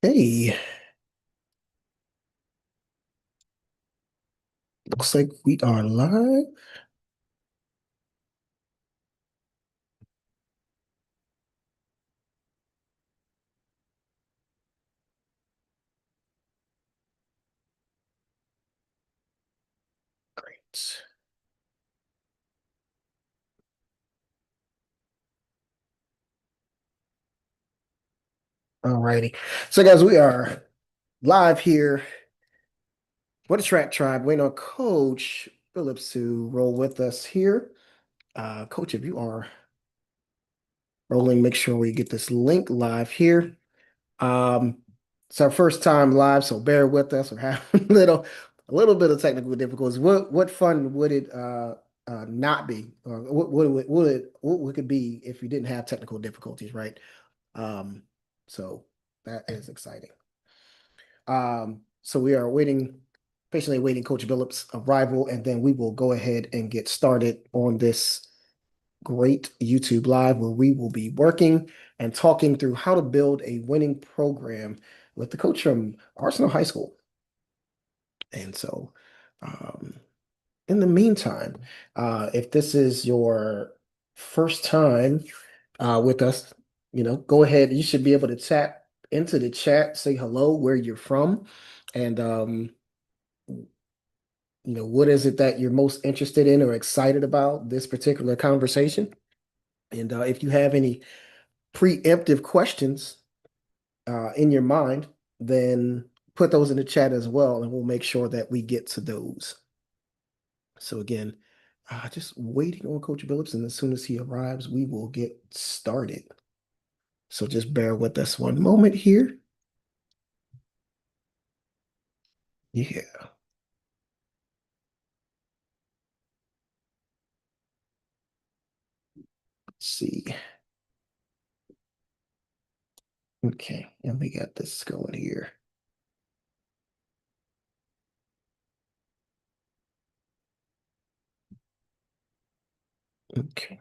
Hey, looks like we are live. Great. All righty. So, guys, we are live here. What a track tribe. Waiting on Coach Phillips to roll with us here. Coach, if you are rolling, make sure we get this link live here. Um, it's our first time live, so bear with us. We're having a little bit of technical difficulties. What fun would it not be? Or what would it be if you didn't have technical difficulties, right? Um, so that is exciting. So we are patiently waiting Coach Billups' arrival, and then we will go ahead and get started on this great YouTube Live where we will be working and talking through how to build a winning program with the coach from Arsenal High School. And so, um, in the meantime, if this is your first time with us, go ahead. You should be able to tap into the chat, say hello, where you're from, and what is it that you're most interested in or excited about this particular conversation. And if you have any preemptive questions in your mind, then put those in the chat as well, and we'll make sure that we get to those. So again, just waiting on Coach Billups, and as soon as he arrives, we will get started. So just bear with us one moment here. Yeah, let's see. Okay, and we got this going here. Okay,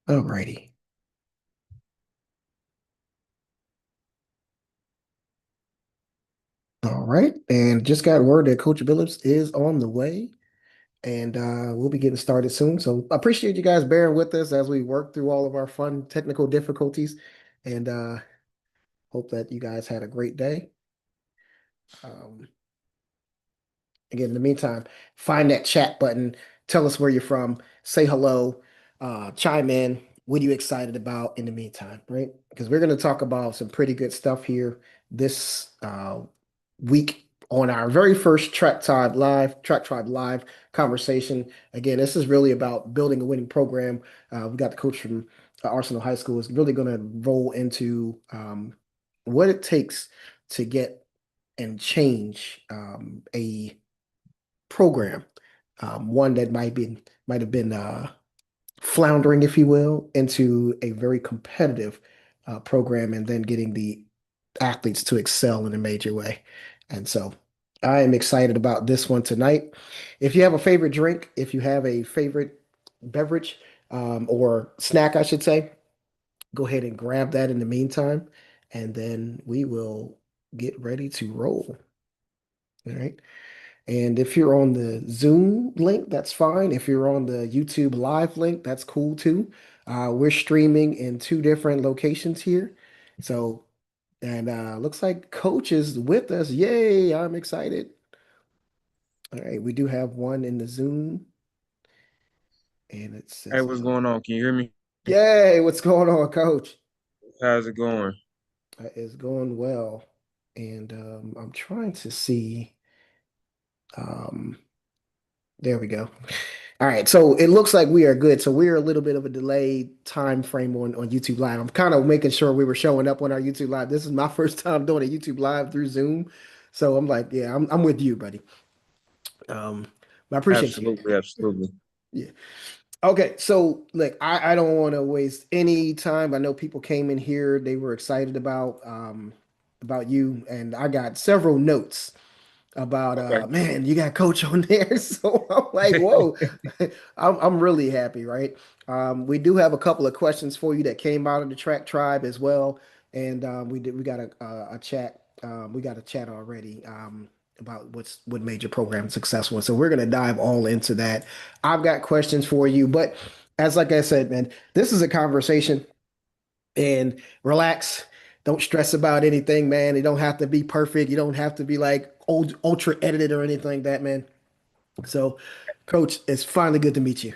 all righty. All right, and just got word that Coach Billups is on the way, and we'll be getting started soon. So I appreciate you guys bearing with us as we work through all of our fun technical difficulties, and hope that you guys had a great day. Um, Again, in the meantime, find that chat button, tell us where you're from, say hello, chime in. What are you excited about in the meantime, right? Because we're going to talk about some pretty good stuff here this week on our very first Track Tribe Live conversation. Again, this is really about building a winning program. We got the coach from Arsenal High School is really going to roll into what it takes to get and change a program, one that might have been floundering, if you will, into a very competitive program, and then getting the athletes to excel in a major way. And so I am excited about this one tonight. If you have a favorite drink, if you have a favorite beverage or snack, I should say, go ahead and grab that in the meantime, and then we will get ready to roll. All right. And if you're on the Zoom link, that's fine. If you're on the YouTube live link, that's cool too. We're streaming in two different locations here. So, and looks like Coach is with us. Yay, I'm excited. All right, we do have one in the Zoom, and it Hey, says, what's going on? Can you hear me? Yay, what's going on, Coach? How's it going? It's going well. And I'm trying to see. Um, There we go. All right, so it looks like we are good. So we're a little bit of a delayed time frame on YouTube Live. I'm kind of making sure we were showing up on our YouTube Live. This is my first time doing a YouTube Live through Zoom. So I'm like, yeah, I'm with you, buddy. But I appreciate you. Absolutely, absolutely. Yeah. Okay, so look, I don't want to waste any time. I know people came in here, they were excited about you, and I got several notes about Okay. man, you got coach on there. So I'm like, whoa, I'm really happy, right? We do have a couple of questions for you that came out of the track tribe as well. And we got a chat we got a chat already about what made your program successful. So we're gonna dive all into that. I've got questions for you, but as like I said, man, this is a conversation and relax. Don't stress about anything, man. It don't have to be perfect. You don't have to be like old ultra edited or anything like that, man. So, coach, it's finally good to meet you.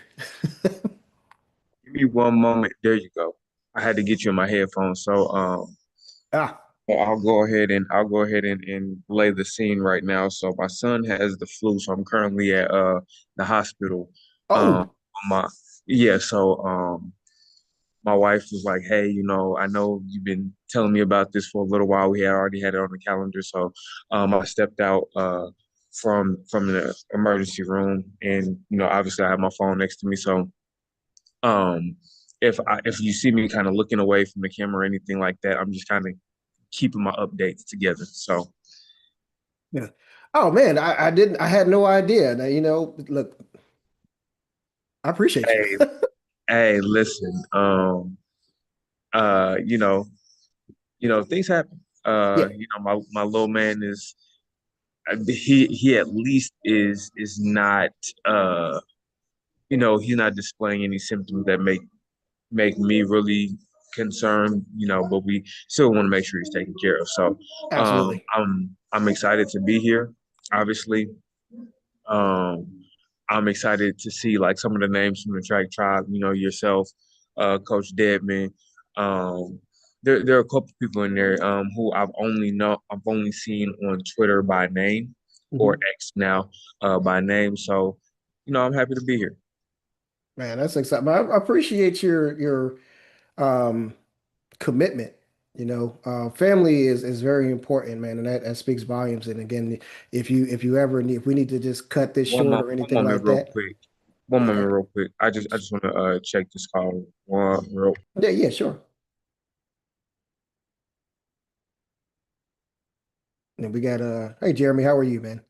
Give me one moment. There you go. I had to get you in my headphones. Ah, I'll go ahead and lay the scene right now. So my son has the flu, so I'm currently at the hospital. Um oh, my yeah, so my wife was like, "Hey, I know you've been telling me about this for a little while. We had already had it on the calendar." So I stepped out from the emergency room, and obviously I have my phone next to me. So um if you see me kind of looking away from the camera or anything like that, I'm just kind of keeping my updates together. So yeah. Oh man, I didn't. I had no idea. Now, look, I appreciate you. hey, hey, listen, uh, you know, things happen. Yeah, My little man is he at least is not he's not displaying any symptoms that make me really concerned, but we still want to make sure he's taken care of. So absolutely. I'm excited to be here, obviously. Um, I'm excited to see like some of the names from the track tribe, yourself, Coach Deadman. Um, there are a couple people in there who I've only seen on Twitter by name or Mhm. X now by name. So, I'm happy to be here. Man, that's exciting. I appreciate your um commitment. Family is very important, man, and that speaks volumes. And again, if you ever need, if we need to just cut this short or One anything moment, like real that, quick. One yeah, moment, real quick. I just want to check this call. One real. yeah, yeah, sure. And we got hey Jeremy, how are you, man?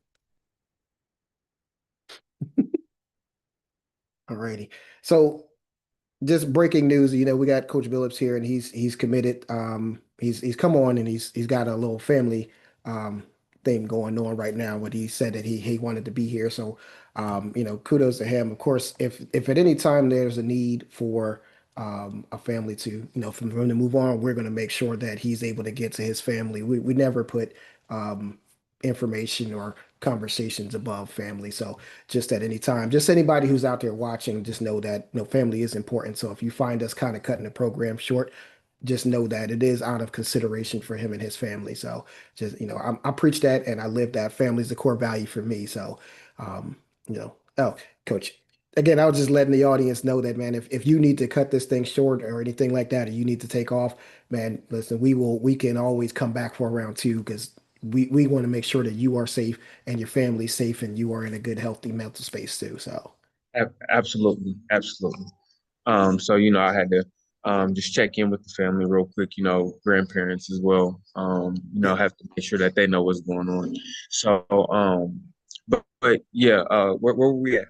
Alrighty. So just breaking news, we got Coach Billups here, and he's committed. He's come on, and he's got a little family um thing going on right now. But he said that he wanted to be here, so kudos to him. Of course, if at any time there's a need for a family to for him to move on, we're going to make sure that he's able to get to his family. We never put information or conversations above family. So just at any time. Just anybody who's out there watching, just know that family is important. So if you find us kind of cutting the program short, just know that it is out of consideration for him and his family. So just I preach that and I live that. Family is the core value for me. So oh, coach. Again, I was just letting the audience know that, man, if you need to cut this thing short or anything like that, or you need to take off, man, listen, we can always come back for round two because we want to make sure that you are safe and your family's safe and you are in a good, healthy mental space too. So Absolutely, absolutely. So I had to just check in with the family real quick, grandparents as well. yeah. Have to make sure that they know what's going on. So but yeah, where were we at?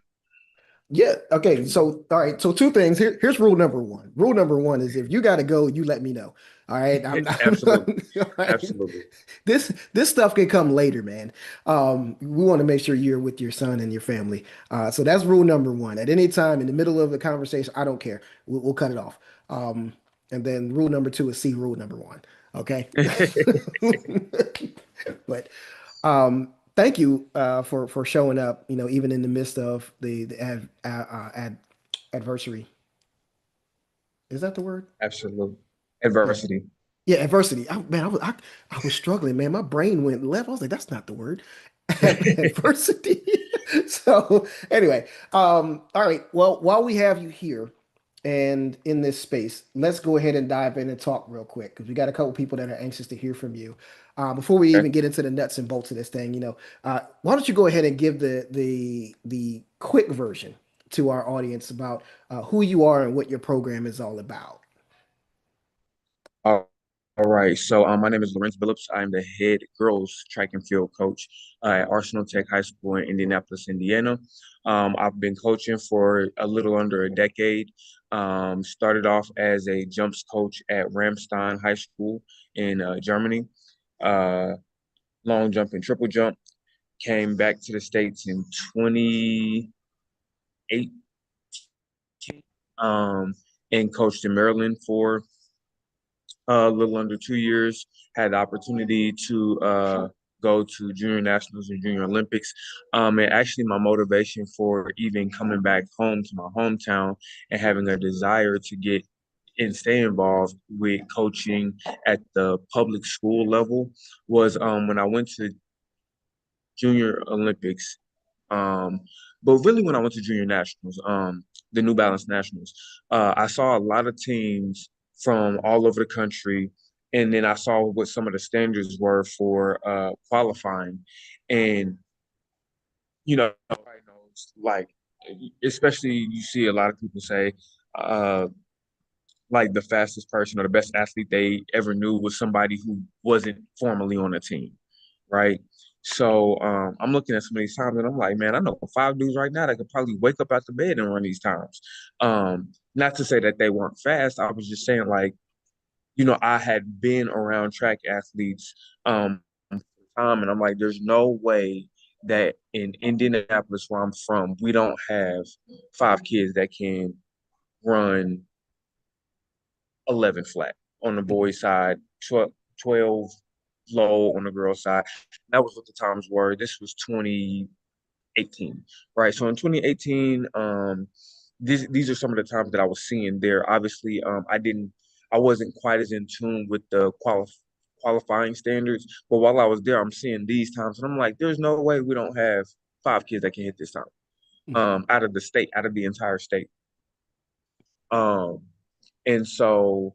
Yeah. Okay. So, all right. So, two things. Here's rule number one. Rule number one is if you got to go, you let me know. All right. Absolutely, All right. absolutely, This stuff can come later, man. We want to make sure you're with your son and your family. So that's rule number one. At any time in the middle of the conversation, I don't care. We'll cut it off. And then rule number two is see rule number one. Okay. But thank you for showing up. Even in the midst of the adversary. Is that the word? absolutely. Yeah. Adversity. Yeah, adversity. Man, I was struggling, man. My brain went left. I was like, that's not the word. Adversity. So anyway, all right. Well, while we have you here and in this space, let's go ahead and dive in and talk real quick because we got a couple people that are anxious to hear from you. Before we Okay. even get into the nuts and bolts of this thing, why don't you go ahead and give the quick version? to our audience about who you are and what your program is all about. All all right. So, my name is Lorenze Billups. I'm the head girls track and field coach at Arsenal Tech High School in Indianapolis, Indiana. I've been coaching for a little under a decade. Started off as a jumps coach at Ramstein High School in Germany. Uh, Long jump and triple jump. Came back to the States in 2018, um, and coached in Maryland for a little under 2 years. Had the opportunity to go to junior nationals and junior Olympics. And actually, my motivation for even coming back home to my hometown and having a desire to get and stay involved with coaching at the public school level was when I went to Junior Olympics. Um, but really, when I went to Junior Nationals, the New Balance Nationals, I saw a lot of teams from all over the country, and then I saw what some of the standards were for qualifying, and everybody knows, like, especially you see a lot of people say, uh, like the fastest person or the best athlete they ever knew was somebody who wasn't formally on a team, right? So I'm looking at some of these times and I'm like, man, I know five dudes right now that could probably wake up out the bed and run these times. Not to say that they weren't fast. I was just saying like, I had been around track athletes for time, and I'm like, there's no way that in Indianapolis, where I'm from, we don't have five kids that can run 11 flat on the boys' side, 12 low on the girls' side. That was what the times were. This was 2018, right? So in 2018, these are some of the times that I was seeing there. Obviously, I wasn't quite as in tune with the qualifying standards, but while I was there, I'm seeing these times, and I'm like, there's no way we don't have five kids that can hit this time, out of the state, out of the entire state. Um, And so,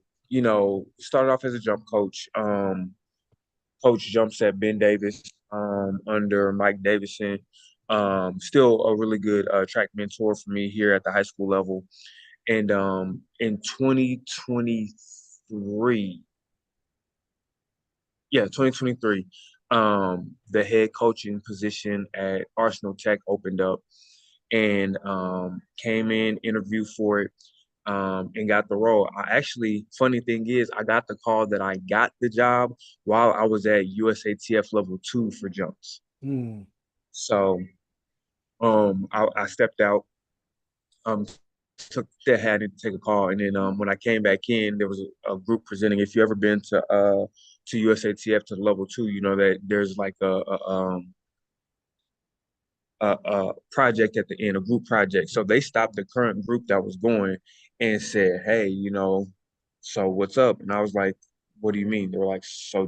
started off as a jump coach. Coach jumps at Ben Davis under Mike Davison. Still a really good track mentor for me here at the high school level. And in 2023, yeah, 2023, the head coaching position at Arsenal Tech opened up and came in, interviewed for it, and got the role. I actually, funny thing is, I got the call that I got the job while I was at USATF level 2 for jumps. Mm. So I stepped out, um, took that had to take a call, and then when I came back in, there was a group presenting. If you ever been to USATF to level 2, you know that there's like a project at the end, a group project. So they stopped the current group that was going and said, "Hey, so what's up?" And I was like, "What do you mean?" They were like, "So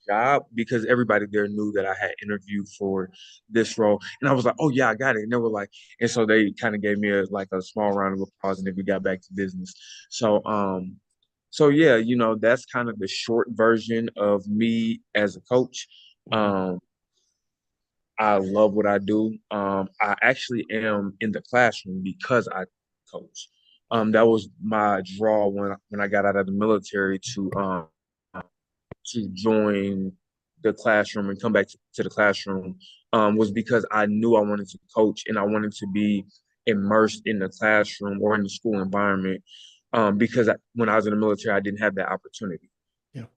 job," because everybody there knew that I had interviewed for this role, and I was like, "Oh yeah, I got it." And they were like, and so they kind of gave me a small round of applause, and then we got back to business. So so yeah, that's kind of the short version of me as a coach. Mhm. Um, I love what I do. I actually am in the classroom because I coach. That was my draw when I got out of the military to join the classroom and come back to the classroom, was because I knew I wanted to coach and I wanted to be immersed in the classroom or in the school environment, because when I was in the military, I didn't have that opportunity. Yeah.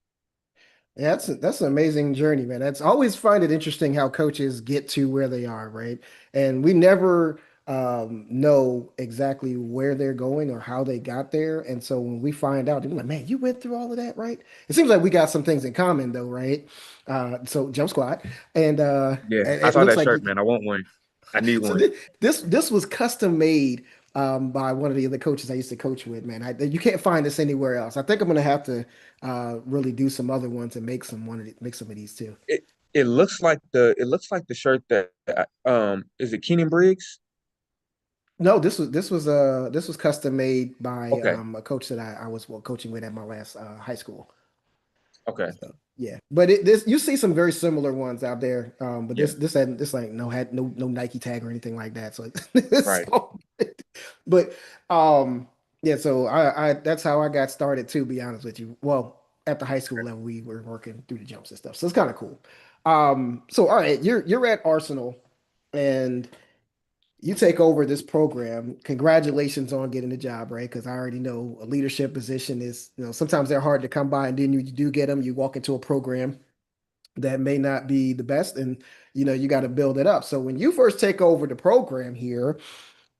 Yeah, that's an amazing journey, man. That's always find it interesting how coaches get to where they are, right? And we never know exactly where they're going or how they got there. And so when we find out, we're like, man, you went through all of that, right? It seems like we got some things in common, though, right? So jump squat, and Yeah, I it saw looks that like shirt, man. I want one. I need so one. this was custom made by one of the other coaches I used to coach with, man. You can't find this anywhere else. I think I'm gonna have to really do some other ones and make some of these too. It looks like the shirt that is it Keenan Briggs? No, this was custom made by Okay. a coach that I was coaching with at my last high school. Okay. So yeah, but this you see some very similar ones out there. But Yeah. this like no had no Nike tag or anything like that. So it's Right. all but yeah, so I that's how I got started too, be honest with you. Well, at the high school level, we were working through the jumps and stuff. So it's kind of cool. So all right, you're at Arsenal and you take over this program. Congratulations on getting the job, right? Because I already know a leadership position is, sometimes they're hard to come by, and then you do get them. You walk into a program that may not be the best, and you got to build it up. So when you first take over the program here,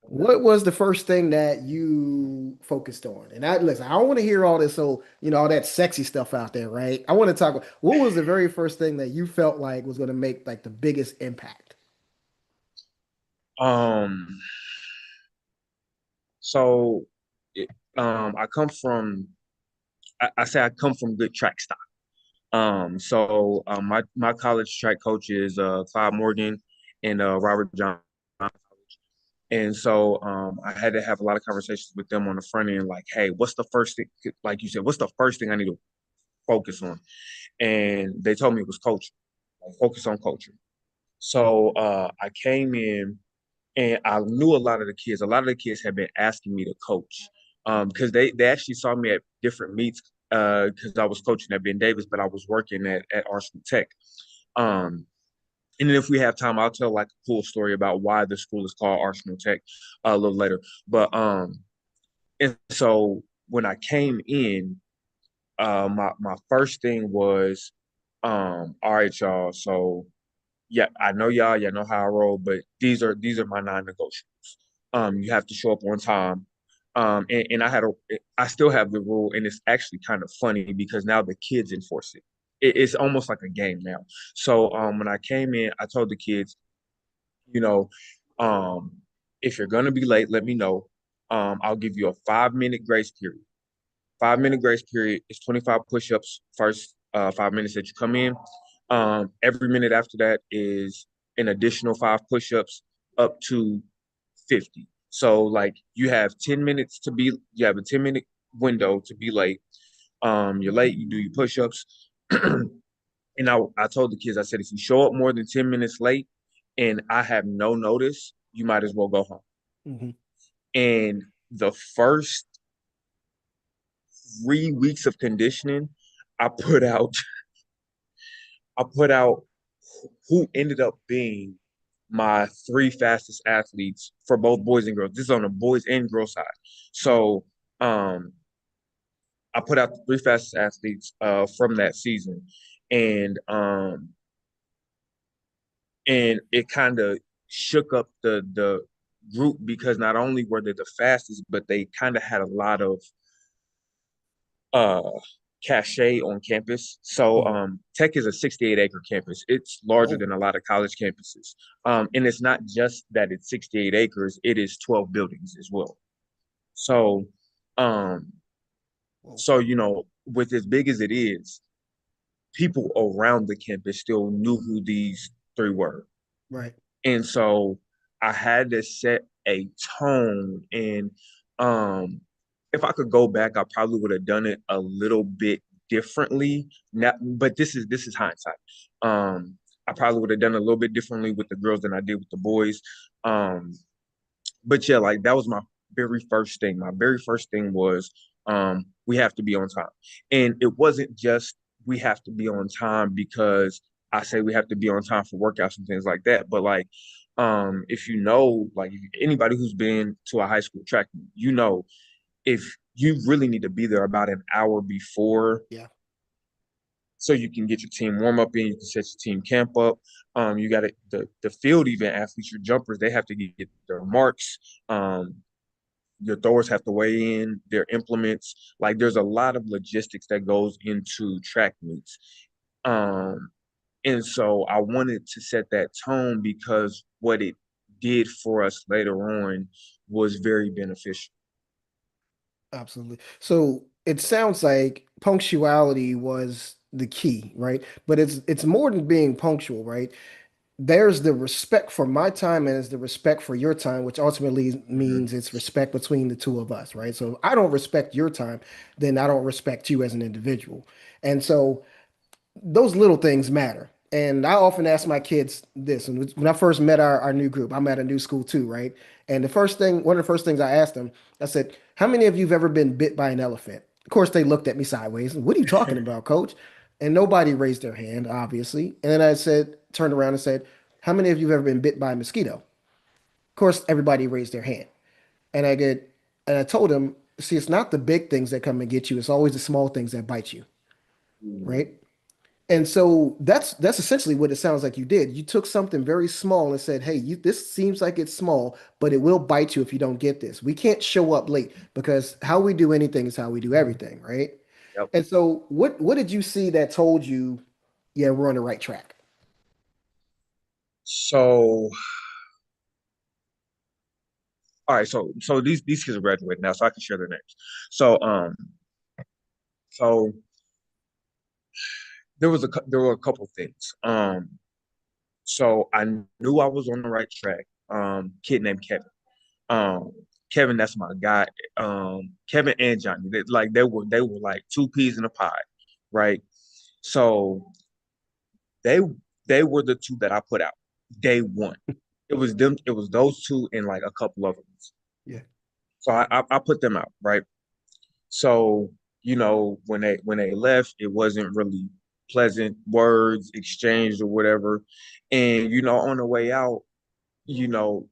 what was the first thing that you focused on? And listen, I don't want to hear all this, so all that sexy stuff out there, right? I want to talk. What was the very first thing that you felt like was going to make like the biggest impact? Um, so it, I come from I say I come from good track stock. My college track coach is Clyde Morgan and Robert John. And so I had to have a lot of conversations with them on the front end, like, hey, what's the first thing, like you said, what's the first thing I need to focus on? And they told me it was culture, like focus on culture. So I came in and I knew a lot of the kids. A lot of the kids had been asking me to coach because they actually saw me at different meets because I was coaching at Ben Davis, but I was working at Arsenal Tech. Um, and then if we have time, I'll tell like a cool story about why the school is called Arsenal Tech a little later. But and so when I came in, my first thing was, all right, y'all. So yeah, I know y'all know how I roll, but these are my non-negotiables. You have to show up on time. And I still have the rule, and it's actually kind of funny because now the kids enforce it. It's almost like a game now. So when I came in, I told the kids, you know, um, if you're gonna be late, let me know. I'll give you a 5 minute grace period. 5 minute grace period is 25 push-ups first 5 minutes that you come in. Every minute after that is an additional five push-ups up to 50. So like you have a 10-minute window to be late. You're late, you do your push-ups. And I told the kids, I said, if you show up more than 10 minutes late and I have no notice, you might as well go home. Mhm. And the first 3 weeks of conditioning, I put out I put out who ended up being my three fastest athletes for both boys and girls. This is on the boys and girls side. Right. So I put out the three fastest athletes from that season. And and it kind of shook up the group because not only were they the fastest, but they kind of had a lot of uh cachet on campus. So Mhm. Tech is a 68-acre campus. It's larger Oh, than a lot of college campuses. And it's not just that it's 68 acres, it is 12 buildings as well. So um whoa. with as big as it is, people around the campus still knew who these three were. Right. And so I had to set a tone. And um, if I could go back, I probably would have done it a little bit differently. Now, but this is hindsight. I probably would have done it a little bit differently with the girls than I did with the boys. Um, but yeah, like that was my very first thing. My very first thing was we have to be on time. And it wasn't just we have to be on time because I say we have to be on time for workouts and things like that. But like if you know, like anybody who's been to a high school track, you know, if you really need to be there about an hour before Yeah. so you can get your team warm up in, you can set your team camp up. You got the field event athletes, your jumpers, they have to get their marks. Um, your throwers have to weigh in their implements. Like there's a lot of logistics that goes into track meets. Um, and so I wanted to set that tone because what it did for us later on was very beneficial. Absolutely. So it sounds like punctuality was the key, right? But it's more than being punctual, right? There's the respect for my time and there's the respect for your time, which ultimately Mhm. means it's respect between the two of us, right? So if I don't respect your time, then I don't respect you as an individual. And so those little things matter. And I often ask my kids this. And when I first met our new group, I'm at a new school too, right? And one of the first things I asked them, I said, how many of you have ever been bit by an elephant? Of course, they looked at me sideways. What are you talking about, coach? And nobody raised their hand, obviously. And then I said, turned around and said, how many of you have ever been bit by a mosquito? Of course, everybody raised their hand. And I told them, see, it's not the big things that come and get you. It's always the small things that bite you, Mm. right? And so that's essentially what it sounds like you did. You took something very small and said, "Hey, this seems like it's small, but it will bite you if you don't get this. We can't show up late because how we do anything is how we do everything, right?" Yep. And so, what did you see that told you, yeah, we're on the right track? So, all right. So these kids are graduating now, so I can share their names. So, so there were a couple things. So I knew I was on the right track. Kid named Kevin. Um, Kevin, that's my guy. Kevin and Johnny, they were like two peas in a pod, right? So they they were the two that I put out day one. It was them. It was those two and like a couple of them. Yeah. So I put them out, right? So when they left, it wasn't really pleasant words exchanged or whatever. And on the way out, you know,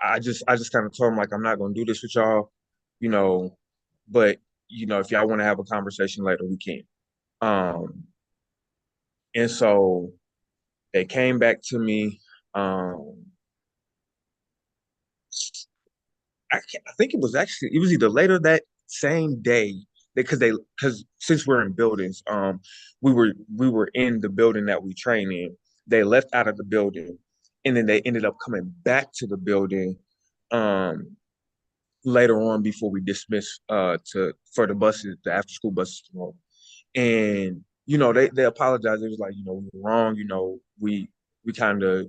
I just kind of told them like I'm not gonna do this with y'all, you know, but if y'all want to have a conversation later, we can. Um, and so they came back to me. Um, I think it was either later that same day because since we're in buildings, we were in the building that we train in. They left out of the building, and then they ended up coming back to the building um, later on before we dismissed to for the buses, the after school buses tomorrow. And they apologized. It was like we were wrong. We kind of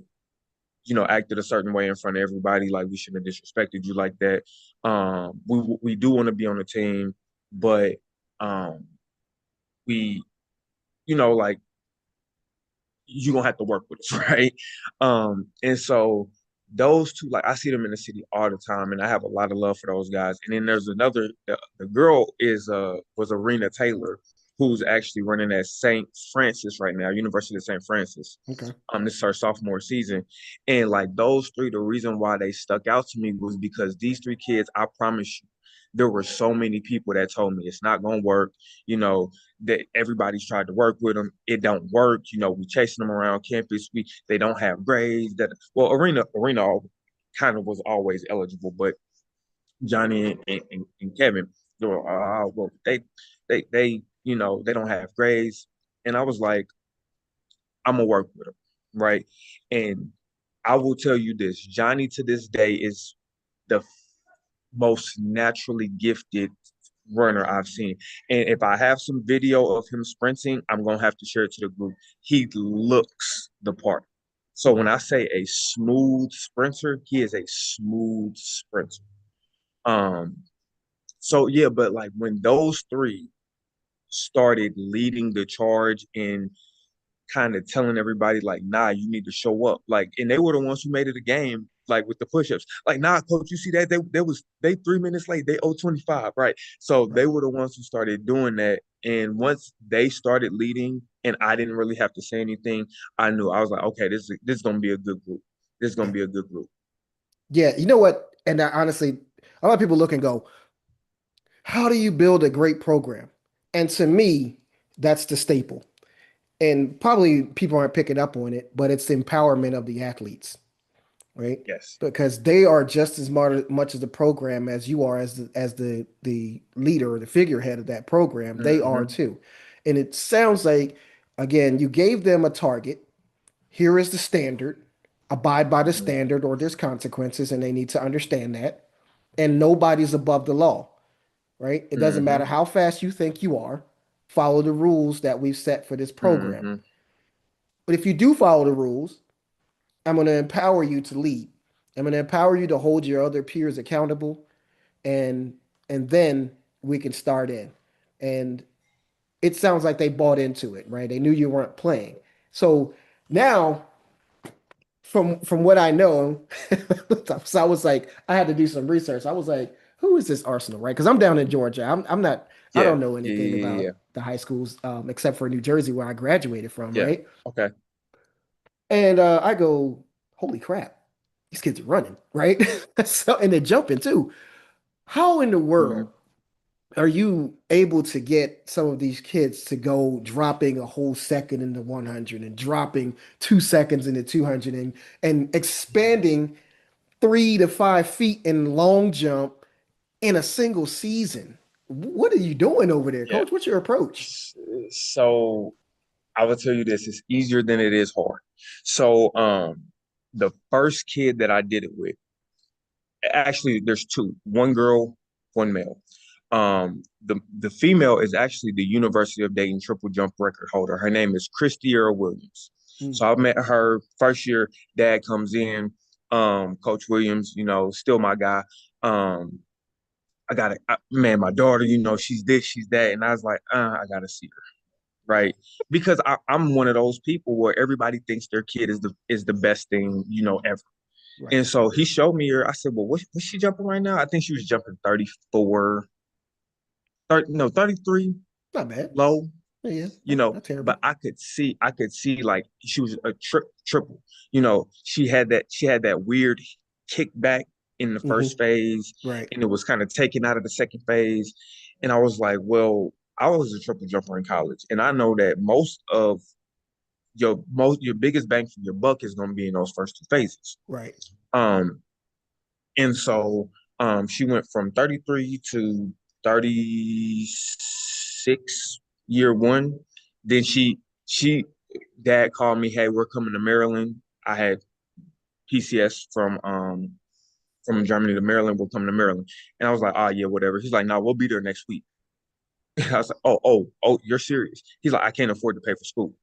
acted a certain way in front of everybody. Like we shouldn't have disrespected you like that. We do want to be on the team, but um, we, like you're gonna have to work with us, right? And so those two, like I see them in the city all the time, and I have a lot of love for those guys. And then there's another, the girl was Arena Taylor, who's actually running at St. Francis right now, University of St. Francis. Okay. This is her sophomore season, and like those three, the reason why they stuck out to me was because these three kids, I promise you, there were so many people that told me it's not gonna work. You know, that everybody's tried to work with them. It don't work. We chasing them around campus. They don't have grades. Arena kind of was always eligible, but Johnny and Kevin, they were well, they don't have grades, and I was like, I'm gonna work with them, right? And I will tell you this: Johnny to this day is the most naturally gifted runner I've seen. And if I have some video of him sprinting, I'm gonna have to share it to the group. He looks the part. So when Wow. I say a smooth sprinter, he is a smooth sprinter. Um, so yeah, but like when those three started leading the charge in kind of telling everybody like, nah, you need to show up. Like, and they were the ones who made it a game, like with the push-ups. Like, nah, coach, you see that? They 3 minutes late. They owe 25, right? So Right. they were the ones who started doing that. And once they started leading and I didn't really have to say anything, I knew I was like, okay, this is gonna be a good group. This is gonna Yeah. be a good group. Yeah. You know what? And honestly, a lot of people look and go, how do you build a great program? And to me, that's the staple. And probably people aren't picking up on it, but it's the empowerment of the athletes, right? Yes. Because they are just as much as the program as you are as the leader or the figurehead of that program. They are Mm-hmm. too. And it sounds like, again, you gave them a target. Here is the standard. Abide by the Mm-hmm. standard or there's consequences, and they need to understand that. And nobody's above the law, right? It doesn't matter Mm-hmm. how fast you think you are. Follow the rules that we've set for this program. Mm-hmm. But if you do follow the rules, I'm going to empower you to lead. I'm going to empower you to hold your other peers accountable, and then we can start in. And it sounds like they bought into it, right? They knew you weren't playing. So now, from what I know, so I was like, I had to do some research. I was like, who is this Arsenal, right? Because I'm down in Georgia. I'm not, I Yeah, don't know yeah, anything yeah, yeah, about the high schools except for New Jersey, where I graduated from, yeah. right? Okay. And I go, holy crap, these kids are running, right? So, and they're jumping too. How in the world Mhm. are you able to get some of these kids to go dropping a whole second into 100 and dropping 2 seconds into 200 and expanding 3 to 5 feet in long jump in a single season? What are you doing over there, Yeah. coach? What's your approach? So I will tell you this, it's easier than it is hard. So the first kid that I did it with, actually there's two, one girl, one male. The female is actually the University of Dayton triple jump record holder. Her name is Christiera Williams. Mm, So I met her first year. Dad comes in, Coach Williams, still my guy. Um, I got it, man. My daughter, she's this, she's that, and I was like, I gotta see her, right? Because I'm one of those people where everybody thinks their kid is the best thing, ever. right. And so he showed me her. I said, well, what's she jumping right now? I think she was jumping 34, 30, no, 33 Not bad. low, Yeah, not but terrible. I could see like she was a triple. She had that weird kickback in the first Hmm. phase, Right. and it was kind of taken out of the second phase. And I was like, well, I was a triple jumper in college, and I know that your biggest bang for your buck is going to be in those first two phases. Right. Um, and so she went from 33 to 36 year one. Then she dad called me, hey, we're coming to Maryland. I had PCS from Germany to Maryland. We're coming to Maryland. And I was like, oh yeah, whatever. He's like, no, we'll be there next week. I was like, oh, you're serious? He's like, I can't afford to pay for school.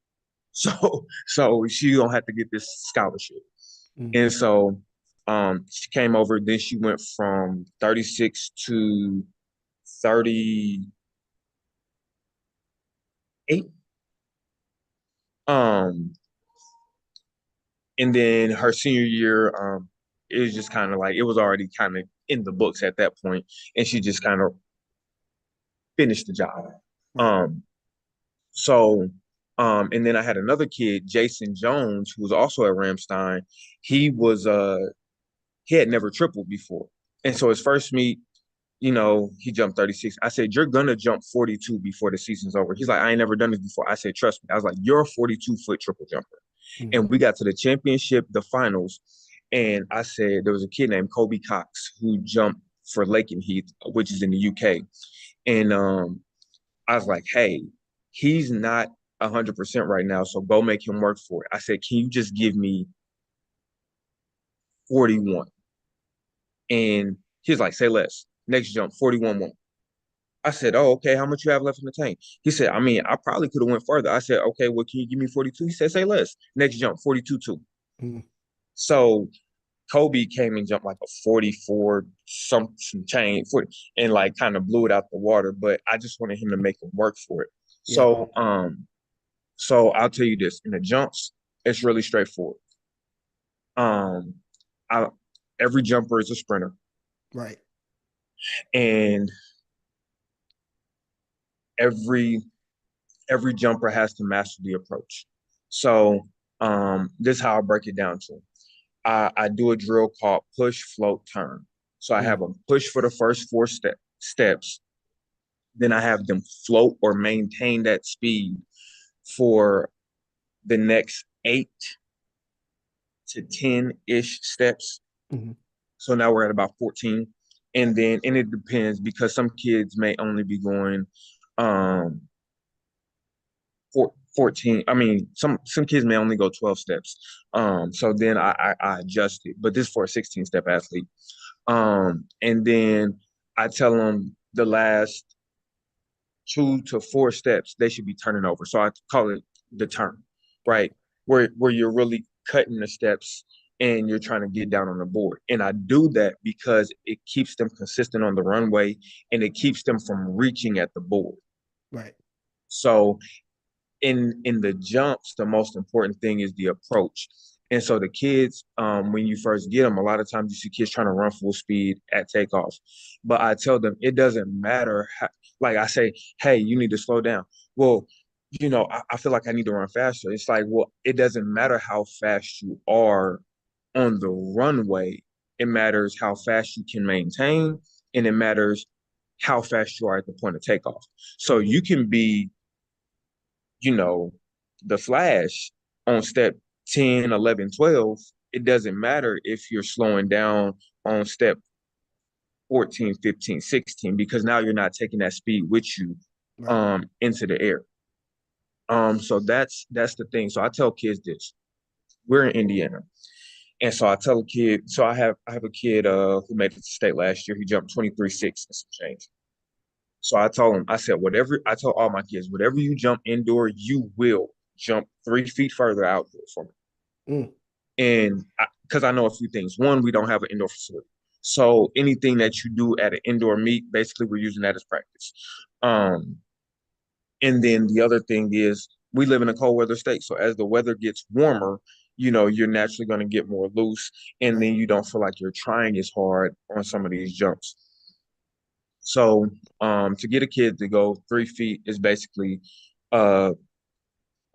So she gonna have to get this scholarship. Mm, And so she came over, then she went from 36 to 38. Um, and then her senior year, it was just kind of like it was already kind of in the books at that point, and she just kind of finished the job. right. Um, so and then I had another kid, Jason Jones, who was also at Ramstein. He was he had never tripled before. And so his first meet, he jumped 36. I said, you're going to jump 42 before the season's over. He's like, I ain't never done this before. I said, trust me. I was like, you're a 42-foot triple jumper. Mm, And we got to the championship, the finals. And I said, there was a kid named Kobe Cox who jumped for Lakenheath, which is in the UK. And I was like, hey, he's not 100% right now. So go make him work for it. I said, can you just give me 41? And he's like, say less. Next jump, 41 more. I said, oh, okay, how much you have left in the tank? He said, I mean, I probably could have went further. I said, okay, well, can you give me 42? He said, say less. Next jump, 42 2. mm, So Kobe came and jumped like a 44, some change, 40, and like kind of blew it out the water. But I just wanted him to make him work for it. yeah. So I'll tell you this, in the jumps, it's really straightforward. Um, I every jumper is a sprinter, Right. and every every jumper has to master the approach. So this is how I break it down to. I do a drill called push, float, turn. So I Mm, have them push for the first four steps. Then I have them float or maintain that speed for the next 8 to 10-ish steps. mhm, So now we're at about 14. And it depends because some kids may only be going um 14. I mean, some kids may only go 12 steps. So then I adjust it, but this is for a 16-step athlete. And then I tell them the last 2 to 4 steps they should be turning over. So I call it the turn, right. right? Where you're really cutting the steps and you're trying to get down on the board. And I do that because it keeps them consistent on the runway and it keeps them from reaching at the board. Right. So in the jumps, the most important thing is the approach. And so the kids, when you first get them, a lot of times you see kids trying to run full speed at takeoff. But I tell them it doesn't matter. Like I say, hey, you need to slow down. Well, I feel like I need to run faster. It's like, well, it doesn't matter how fast you are on the runway. It matters how fast you can maintain, and it matters how fast you are at the point of takeoff. So Hmm. you can be you know, the flash on step 10, 11, 12, it doesn't matter if you're slowing down on step 14, 15, 16, because now you're not taking that speed with you Right. into the air. So that's the thing. So I tell kids this. We're in Indiana. And so I tell a kid, so I have a kid who made it to state last year. He jumped 23.6 and some change. So I told him, I said, whatever I tell all my kids, whatever you jump indoor, you will jump 3 feet further outdoor for me. Mm. And because I know a few things. One, we don't have an indoor facility. So anything that you do at an indoor meet, basically we're using that as practice. Um, and then the other thing is we live in a cold weather state. So as the weather gets warmer, you're naturally going to get more loose. And Right. then you don't feel like you're trying as hard on some of these jumps. So to get a kid to go 3 feet is basically uh,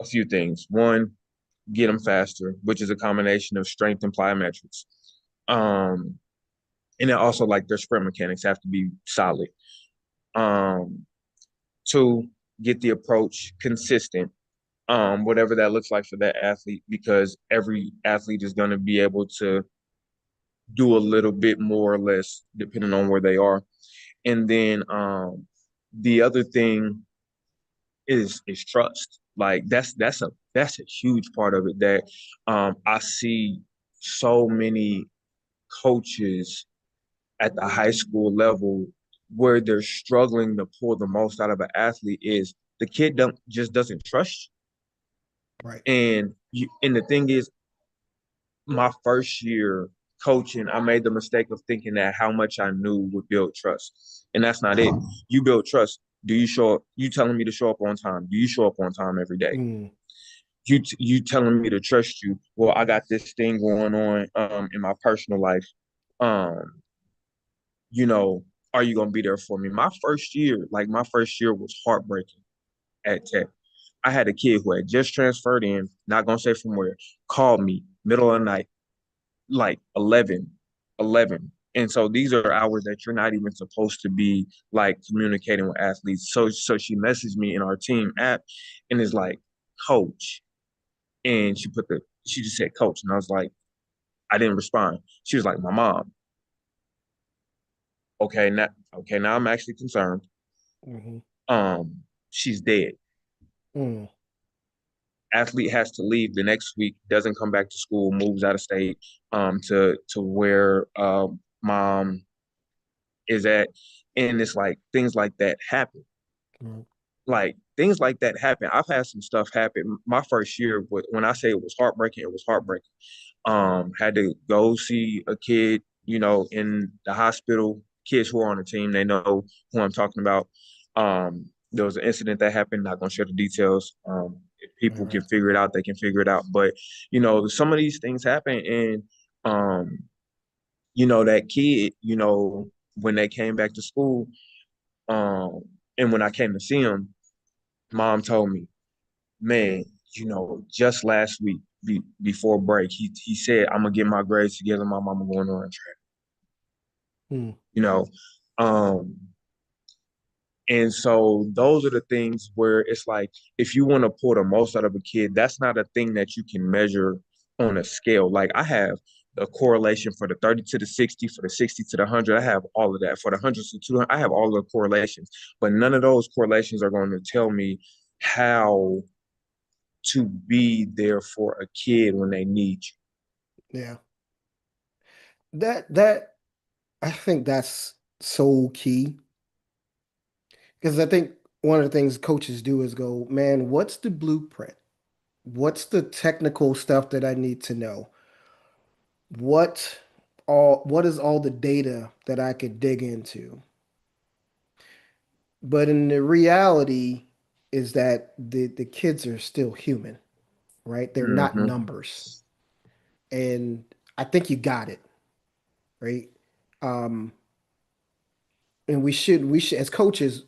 a few things. One, get them faster, which is a combination of strength and plyometrics. Um, and then also like their sprint mechanics have to be solid. Um, Two, get the approach consistent, whatever that looks like for that athlete, because every athlete is going to be able to do a little bit more or less depending on where they are. And then the other thing is trust. Like that's a huge part of it that I see so many coaches at the high school level where they're struggling to pull the most out of an athlete is the kid don't just doesn't trust Right. you. And the thing is, my first year coaching, I made the mistake of thinking that how much I knew would build trust. And that's not it. You build trust. Do you show up? You telling me to show up on time? Do you show up on time every day? Mm. You telling me to trust you? Well, I got this thing going on in my personal life. Um, you know, are you gonna be there for me? My first year was heartbreaking at Tech. I had a kid who had just transferred in, not gonna say from where, called me middle of the night, like 11. And so these are hours that you're not even supposed to be like communicating with athletes. So she messaged me in our team app and is like, Coach. And she just said coach. And I was like, I didn't respond. She was like, my mom. Okay, now I'm actually concerned. Hmm. She's dead. Mm. Athlete has to leave the next week, doesn't come back to school, moves out of state, to where mom is at. And it's like things like that happen. Mm. Like things like that happen. I've had some stuff happen. My first year, when I say it was heartbreaking, it was heartbreaking. Had to go see a kid, in the hospital. Kids who are on the team, they know who I'm talking about. There was an incident that happened. Not gonna share the details. If Right. people can Right. figure it out, they can figure it out. But some of these things happen, and um, that kid, when they came back to school, um, and when I came to see him, mom told me, man, just last week before break, he said, I'm gonna get my grades together. My mama going on track. Mm. You know, um, and so those are the things where it's like if you want to pull the most out of a kid, that's not a thing that you can measure on a scale. Like I have the correlation for the 30 to the 60, for the 60 to the 100. I have all of that. For the hundreds to 200, I have all of the correlations. But none of those correlations are going to tell me how to be there for a kid when they need Yeah. That I think that's so key because I think one of the things coaches do is go, man, what's the blueprint? What's the technical stuff that I need to know? What what is all the data that I could dig into? But in the reality, is that the kids are still human, right? They're not Mm-hmm. numbers. And I think you got it, right? Um, and we should as coaches,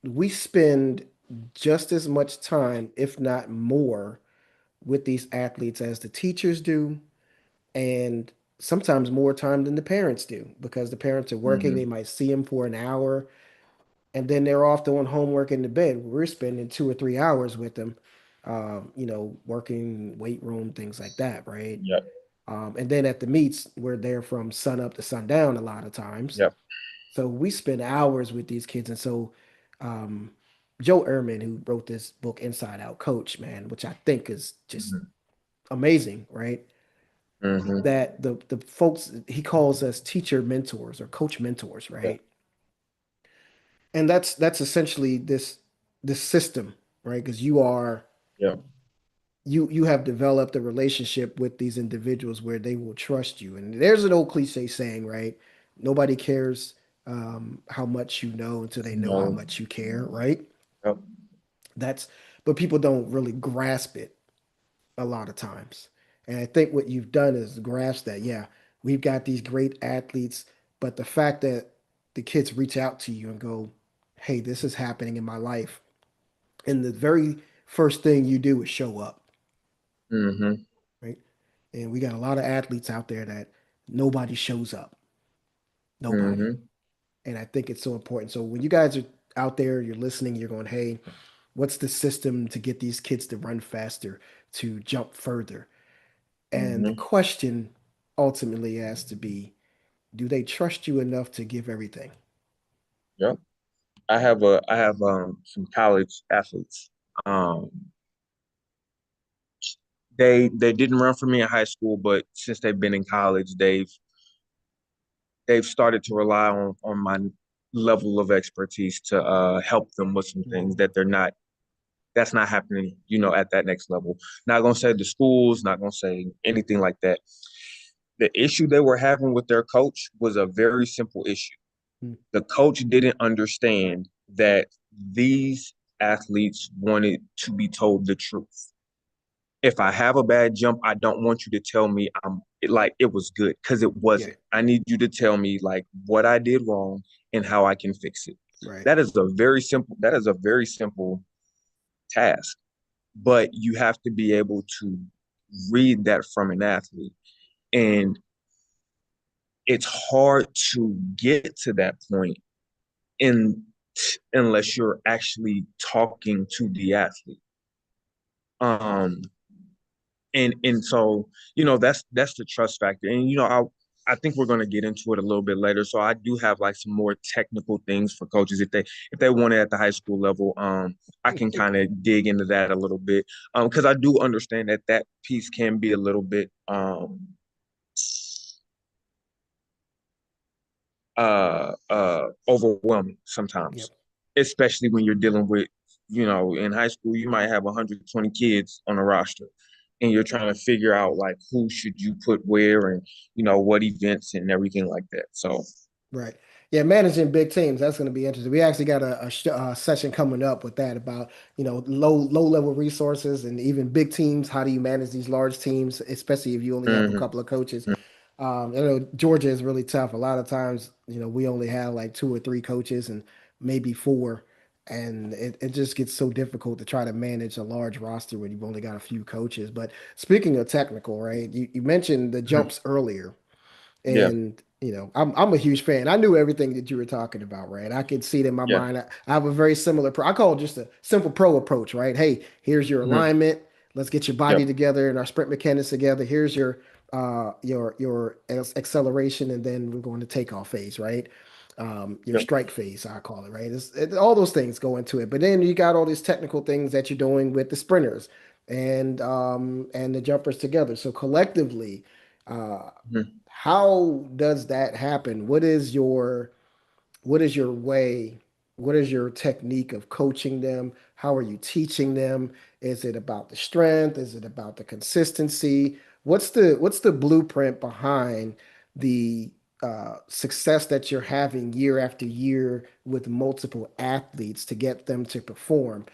we spend just as much time, if not more, with these athletes as the teachers do, and sometimes more time than the parents do because the parents are working. They Mm-hmm. might see them for an hour and then they're off doing homework in the bed. We're spending 2 or 3 hours with them, working weight room, things like that, right? Yep. And then at the meets, we're there from sun up to sundown a lot of times. Yep. So we spend hours with these kids. And so um, Joe Ehrman, who wrote this book, Inside Out Coach, man, which I think is just Mm-hmm. amazing, right? Mm-hmm. That the folks he calls us teacher mentors or coach mentors, Yep. right? And that's essentially this system, right? Because Yep. you have developed a relationship with these individuals where they will trust you. And there's an old cliche saying, right? Nobody cares how much you know until they know how No. much you care, right? Yep. That's but people don't really grasp it a lot of times. And I think what you've done is grasp that, yeah, we've got these great athletes, but the fact that the kids reach out to you and go, hey, this is happening in my life. And the very first thing you do is show up, Mm-hmm. right? And we got a lot of athletes out there that nobody shows up. Nobody. Mm-hmm. And I think it's so important. So when you guys are out there, you're listening, you're going, hey, what's the system to get these kids to run faster, to jump further? And the Mm-hmm. question ultimately has to be, do they trust you enough to give everything? Yep. I have some college athletes. Um, they didn't run for me in high school, but since they've been in college, they've started to rely on my level of expertise to help them with some things Mhm. that they're not that's not happening, at that next level. Not gonna say the schools, not gonna say anything like that. The issue they were having with their coach was a very simple issue. Mhm. The coach didn't understand that these athletes wanted to be told the truth. If I have a bad jump, I don't want you to tell me like it was good because it Yeah, wasn't. I need you to tell me like what I did wrong and how I can fix it. right, That is a very simple task, but you have to be able to read that from an athlete. And it's hard to get to that point in unless you're actually talking to the athlete. Um, and so that's the trust factor. And I think we're going to get into it a little bit later. So I do have like some more technical things for coaches if they want it at the high school level. I can kind of dig into that a little bit because I do understand that piece can be a little bit overwhelming yep, sometimes, especially when you're dealing with, in high school, you might have 120 kids on a roster and you're trying to figure out like who should you put where and, what events and everything like that. So, right. Yeah, managing big teams, that's going to be interesting. We actually got a session coming up with that about, low level resources and even big teams. How do you manage these large teams, especially if you only have a mhm, couple of coaches? I know Georgia is really tough. A lot of times, we only have like two or three coaches and maybe four. And it just gets so difficult to try to manage a large roster when you've only got a few coaches. But speaking of technical, right? You mentioned the mhm, jumps earlier. yeah, And I'm a huge fan. I knew everything that you were talking about, right? I could see it in my yeah, mind. I have a very similar I call it just a simple pro approach, right? Hey, here's your mhm, alignment. Let's get your yep, body together and our sprint mechanics together. Here's your acceleration, and then we're going to takeoff phase, right? Your yep, strike phase, I call it, right? All those things go into it. But then you got all these technical things that you're doing with the sprinters and the jumpers together. So collectively, uh, mhm, how does that happen? What is your way? What is your technique of coaching them? How are you teaching them? Is it about the strength? Is it about the consistency? What's the blueprint behind the success that you're having year after year with multiple athletes to get them to perform?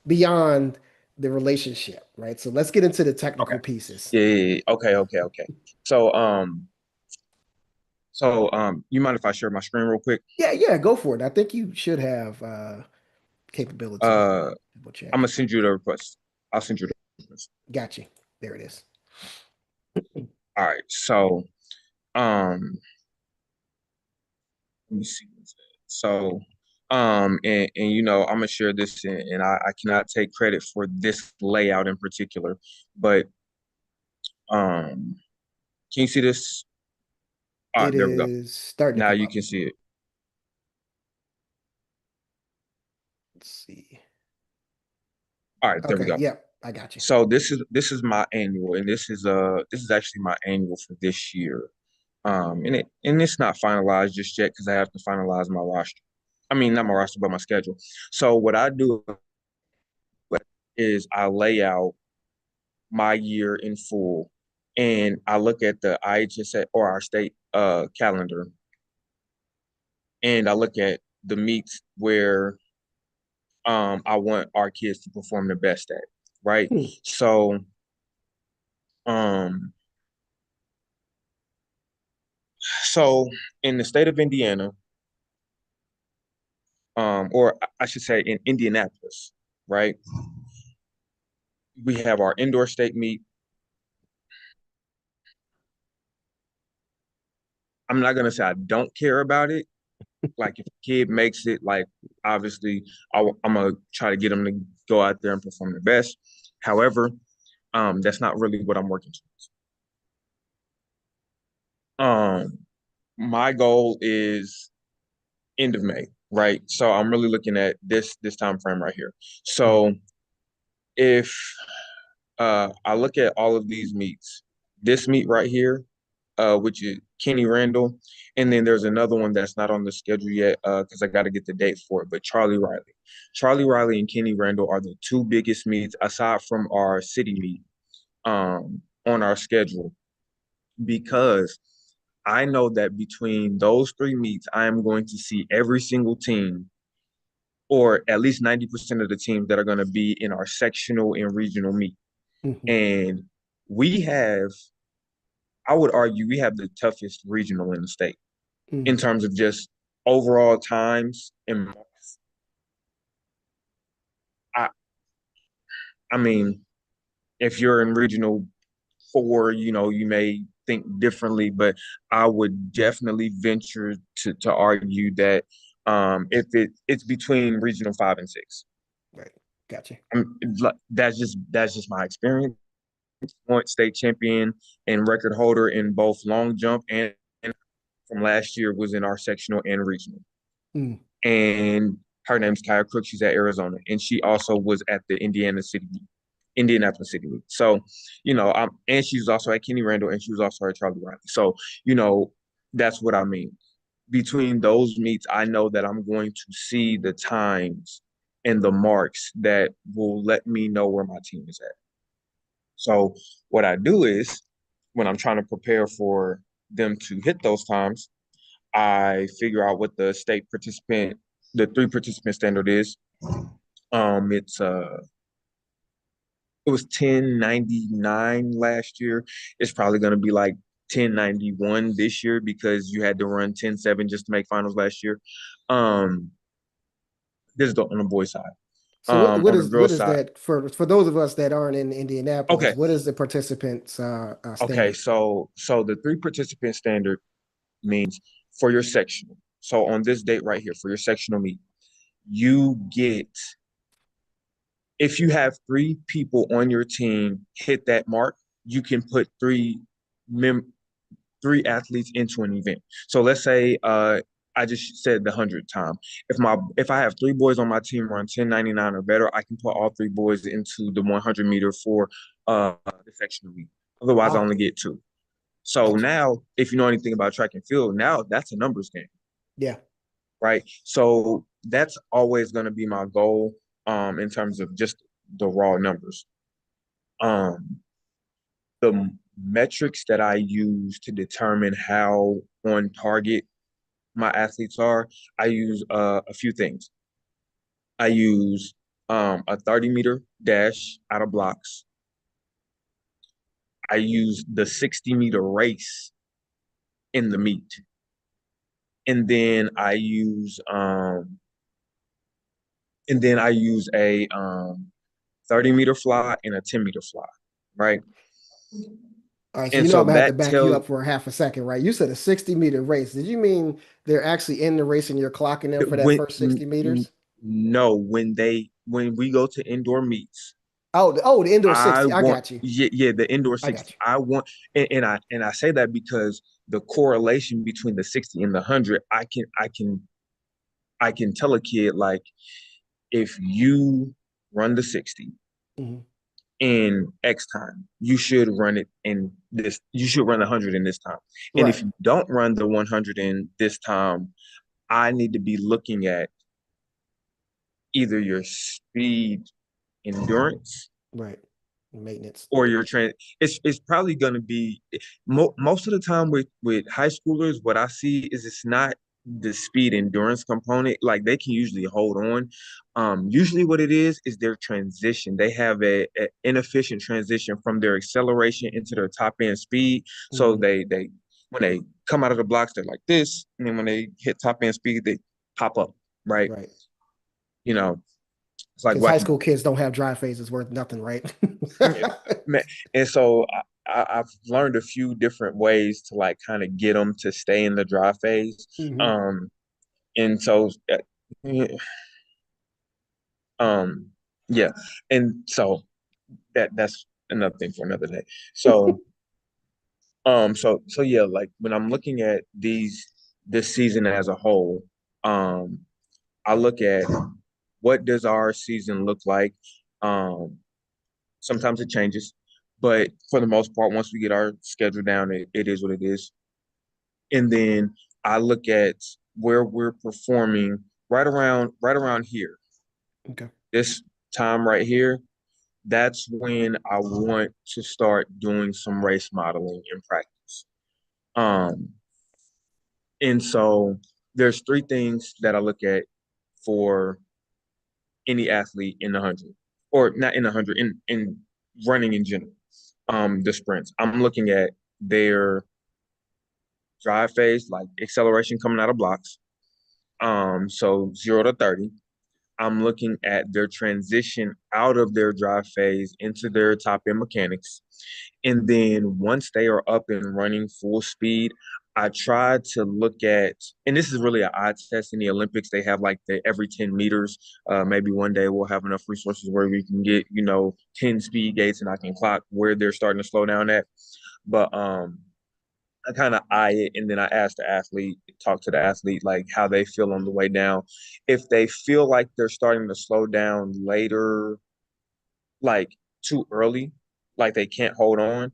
beyond the relationship, right? So let's get into the Okay. technical pieces. Yeah, yeah, yeah. Okay, okay, okay. So, you mind if I share my screen real quick? Yeah, yeah, go for it. I think you should have capability. Uh, Double I'm check. gonna send you the request. I'll send you the request. Got you. There it is. All right. So, um, let me see. So, and I'm gonna share this, and I cannot take credit for this layout in particular, but um, can you see this? All right, It there we go. is starting to Now come you up. can see it. Let's see. All right, there we Okay, go. yep, I got you. So this is my annual, and this is actually my annual for this year. And it's not finalized just yet because I have to finalize my roster. I mean, not my roster, but my schedule. So what I do is I lay out my year in full, and I look at the IHSA or our state calendar, and I look at the meets where I want our kids to perform the best at, right? Hmm. So um so in the state of Indiana, or I should say in Indianapolis, right? We have our indoor state meet. I'm not gonna say I don't care about it. Like if a kid makes it, like obviously I'm gonna try to get them to go out there and perform their best. However, that's not really what I'm working towards. My goal is end of May, right? So I'm really looking at this time frame right here. Hmm. So if I look at all of these meets, this meet right here, which is Kenny Randall, and then there's another one that's not on the schedule yet because I got to get the date for it. But Charlie Riley, and Kenny Randall are the two biggest meets aside from our city meet on our schedule because I know that between those three meets, I am going to see every single team or at least 90% of the teams that are going to be in our sectional and regional meet. Hmm. And we have, I would argue, we have the toughest regional in the state in Hmm. terms of just overall times. And I, I mean, if you're in regional four, you may think differently, but I would definitely venture to argue that if it's between regional five and six. Right. Gotcha. That's just my experience. Point state champion and record holder in both long jump and from last year was in our sectional and regional. Hmm. And her name's Kaya Crook. She's at Arizona, and she also was at the Indianapolis City League. So, and she was also at Kenny Randall, and she was also at Charlie Riley. So, you know, that's what I mean. Between those meets, I know that I'm going to see the times and the marks that will let me know where my team is at. So, what I do is when I'm trying to prepare for them to hit those times, I figure out what the three participant standard is. It's it was 1099 last year. It's probably going to be like 1091 this year because you had to run 10.7 just to make finals last year. Um, this is on the boys side. So what On the is what girls is side, that for those of us that aren't in Indianapolis? okay, What is the participants okay. standard? So the three participant standard means for your sectional. So on this date right here, for your sectional meet, you get if you have three people on your team hit that mark, you can put three athletes into an event. So let's say I just said the 100th time. If I have three boys on my team run 1099 or better, I can put all three boys into the 100 meter for the sectional meet. Otherwise, I Oh, only get two. So gotcha. now, if you know anything about track and field, now that's a numbers game, Yeah. right? So that's always going to be my goal in terms of just the raw numbers. Um, the metrics that I use to determine how on target my athletes are, I use a few things. I use a 30-meter dash out of blocks. I use the 60-meter race in the meet. And then I use a 30-meter fly and a 10-meter fly, right? All right, so And you know so I'm gonna have to that back you tells up for a half a second, right? You said a 60-meter race. Did you mean they're actually in the race and you're clocking them for that when first 60 meters? no, when we go to indoor meets, Oh, the indoor I 60. I want got you. yeah, the indoor I 60. got you. I want and I say that because the correlation between the 60 and the 100, I can tell a kid like if you run the 60 Mhm. in X time, you should run the 100 in this time. And if Right, you don't run the 100 in this time, I need to be looking at either your speed endurance right. Maintenance. or your train. It's probably going to be most of the time with high schoolers. What I see is it's not the speed endurance component. Like they can usually hold on. Usually what it is their transition. They have a inefficient transition from their acceleration into their top end speed. So Mhm. they when they come out of the blocks, they're like this, and then when they hit top end speed, they pop up. Right. Right. You know, it's like Because high wacky. school kids don't have dry phases worth nothing, right? Yeah, man. And so I've learned a few different ways to like kind of get them to stay in the dry phase. Hmm. Um, and so, yeah, um, yeah, and so that's another thing for another day. So, so yeah, like when I'm looking at this season as a whole, um, I look at what does our season look like. Um, Sometimes it changes, but for the most part, once we get our schedule down, it is what it is. And then I look at where we're performing right around here. Okay. This time right here, that's when I want to start doing some race modeling in practice. Um, and so there's three things that I look at for any athlete in the 100, or not in the 100, in running in general. The sprints. I'm looking at their drive phase, like acceleration coming out of blocks. So 0 to 30. I'm looking at their transition out of their drive phase into their top end mechanics. And then once they are up and running full speed, I try to look at, and this is really an eye test in the Olympics. They have like the every 10 meters. Maybe one day we'll have enough resources where we can get, 10 speed gates and I can clock where they're starting to slow down at. But I kind of eye it and then I ask the athlete, talk to the athlete, like how they feel on the way down. If they feel like they're starting to slow down later, like too early, like they can't hold on,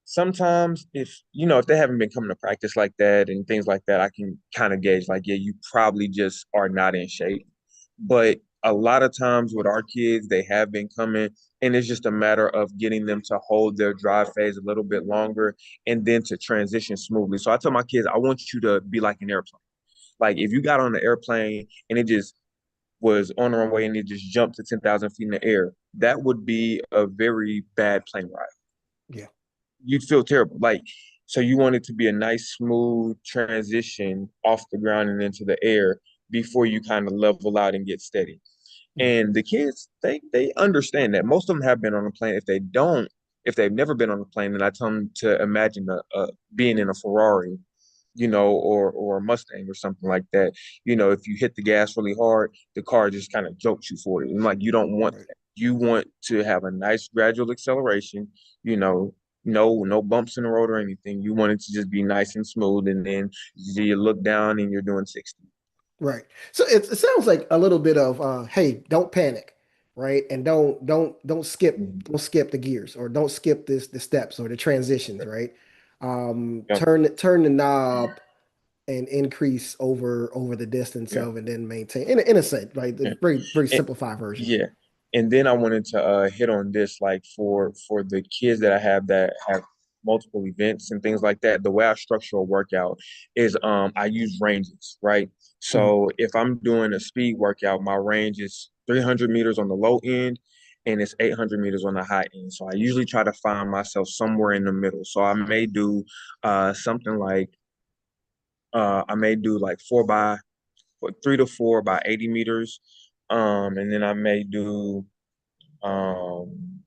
sometimes if they haven't been coming to practice like that and things like that, I can kind of gauge like, yeah, you probably just are not in shape. But a lot of times with our kids, they have been coming, and it's just a matter of getting them to hold their drive phase a little bit longer and then to transition smoothly. So I tell my kids, I want you to be like an airplane. Like if you got on the airplane and it just was on the runway and it just jumped to 10,000 feet in the air, that would be a very bad plane ride. Yeah. You'd feel terrible. Like, so you want it to be a nice, smooth transition off the ground and into the air before you kind of level out and get steady. Mhm. And the kids, they understand that. Most of them have been on a plane. If they don't, if they've never been on a plane, then I tell them to imagine being in a Ferrari, or a Mustang or something like that. If you hit the gas really hard, the car just kind of jolts you forward. And like you don't want Right. that. You want to have a nice gradual acceleration, you know, no bumps in the road or anything. You want it to just be nice and smooth, and then you look down and you're doing 60. Right. So it sounds like a little bit of hey, don't panic, right? And don't skip the gears or don't skip the steps or the transitions, right? Yeah, Turn the knob and increase over the distance yeah, of and then maintain in a sense, right? The yeah. very And, simplified version. yeah. And then I wanted to hit on this, like for the kids that I have that have multiple events and things like that, the way I structure a workout is I use ranges, right? Mhm. So if I'm doing a speed workout, my range is 300 meters on the low end and it's 800 meters on the high end. So I usually try to find myself somewhere in the middle. So I may do something like I may do like 3 to 4 by 80 meters. And then I may do um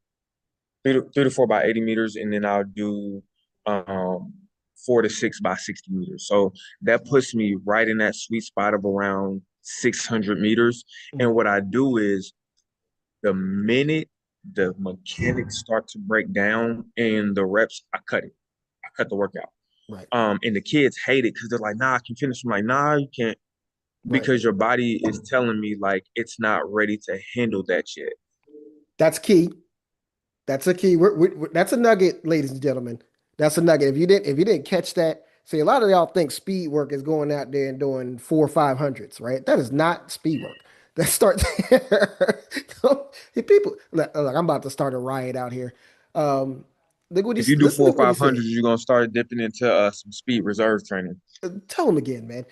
3 to 4 by 80 meters, and then I'll do 4 to 6 by 60 meters. So that puts me right in that sweet spot of around 600 meters. And Mhm. what I do is the minute the mechanics start to break down and the reps, I cut it. I cut the workout. Right. And the kids hate it because they're like, nah, I can finish. I'm like, nah, you can't Right. because your body is telling me like it's not ready to handle that yet. That's key. That's a key. That's a nugget, ladies and gentlemen. That's a nugget. If you didn't catch that, see, a lot of y'all think speed work is going out there and doing 4 or 500s, right? That is not speed work. That starts there. People, look, I'm about to start a riot out here. Look what he, If you do listen four to or what he five said. hundreds, you're gonna start dipping into some speed reserve training, Tell him again, man.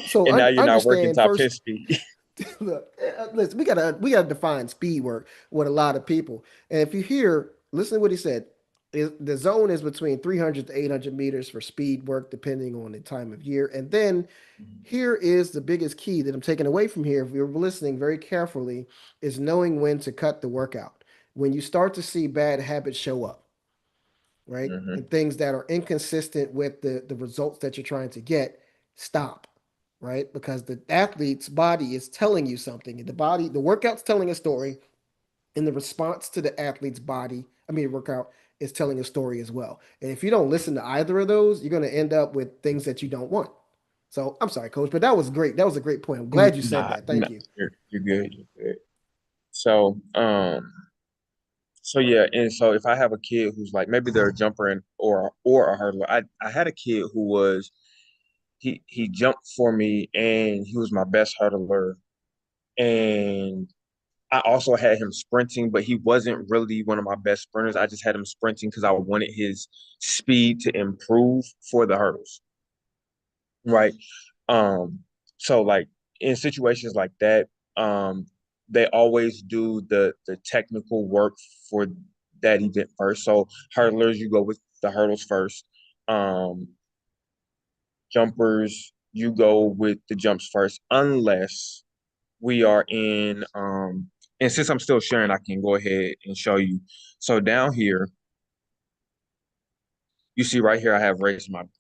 So and now you're not working understand top first. 10 speed. Look, listen, we gotta define speed work with a lot of people. And if you hear, listen to what he said. The zone is between 300 to 800 meters for speed work, depending on the time of year. And then here is the biggest key that I'm taking away from here. If you're listening very carefully, is knowing when to cut the workout. When you start to see bad habits show up, right? Hmm. And things that are inconsistent with the results that you're trying to get, stop, right? Because the athlete's body is telling you something. And the workout's telling a story, and the response to the athlete's body, workout, is telling a story as well. And if you don't listen to either of those, you're going to end up with things that you don't want. So I'm sorry, coach, but that was great. That was a great point. I'm glad you said that. Nah, Thank you. you're good. You're good. So, so yeah, and so if I have a kid who's like maybe they're a jumper and or a hurdler, I had a kid who was he jumped for me and he was my best hurdler, and I also had him sprinting, but he wasn't really one of my best sprinters. I just had him sprinting because I wanted his speed to improve for the hurdles, right? Um, so like in situations like that, um, they always do the technical work for that event first. So hurdlers, you go with the hurdles first. Um, Jumpers, you go with the jumps first, unless we are in and since I'm still sharing, I can go ahead and show you. So down here, you see right here, I have race modeling.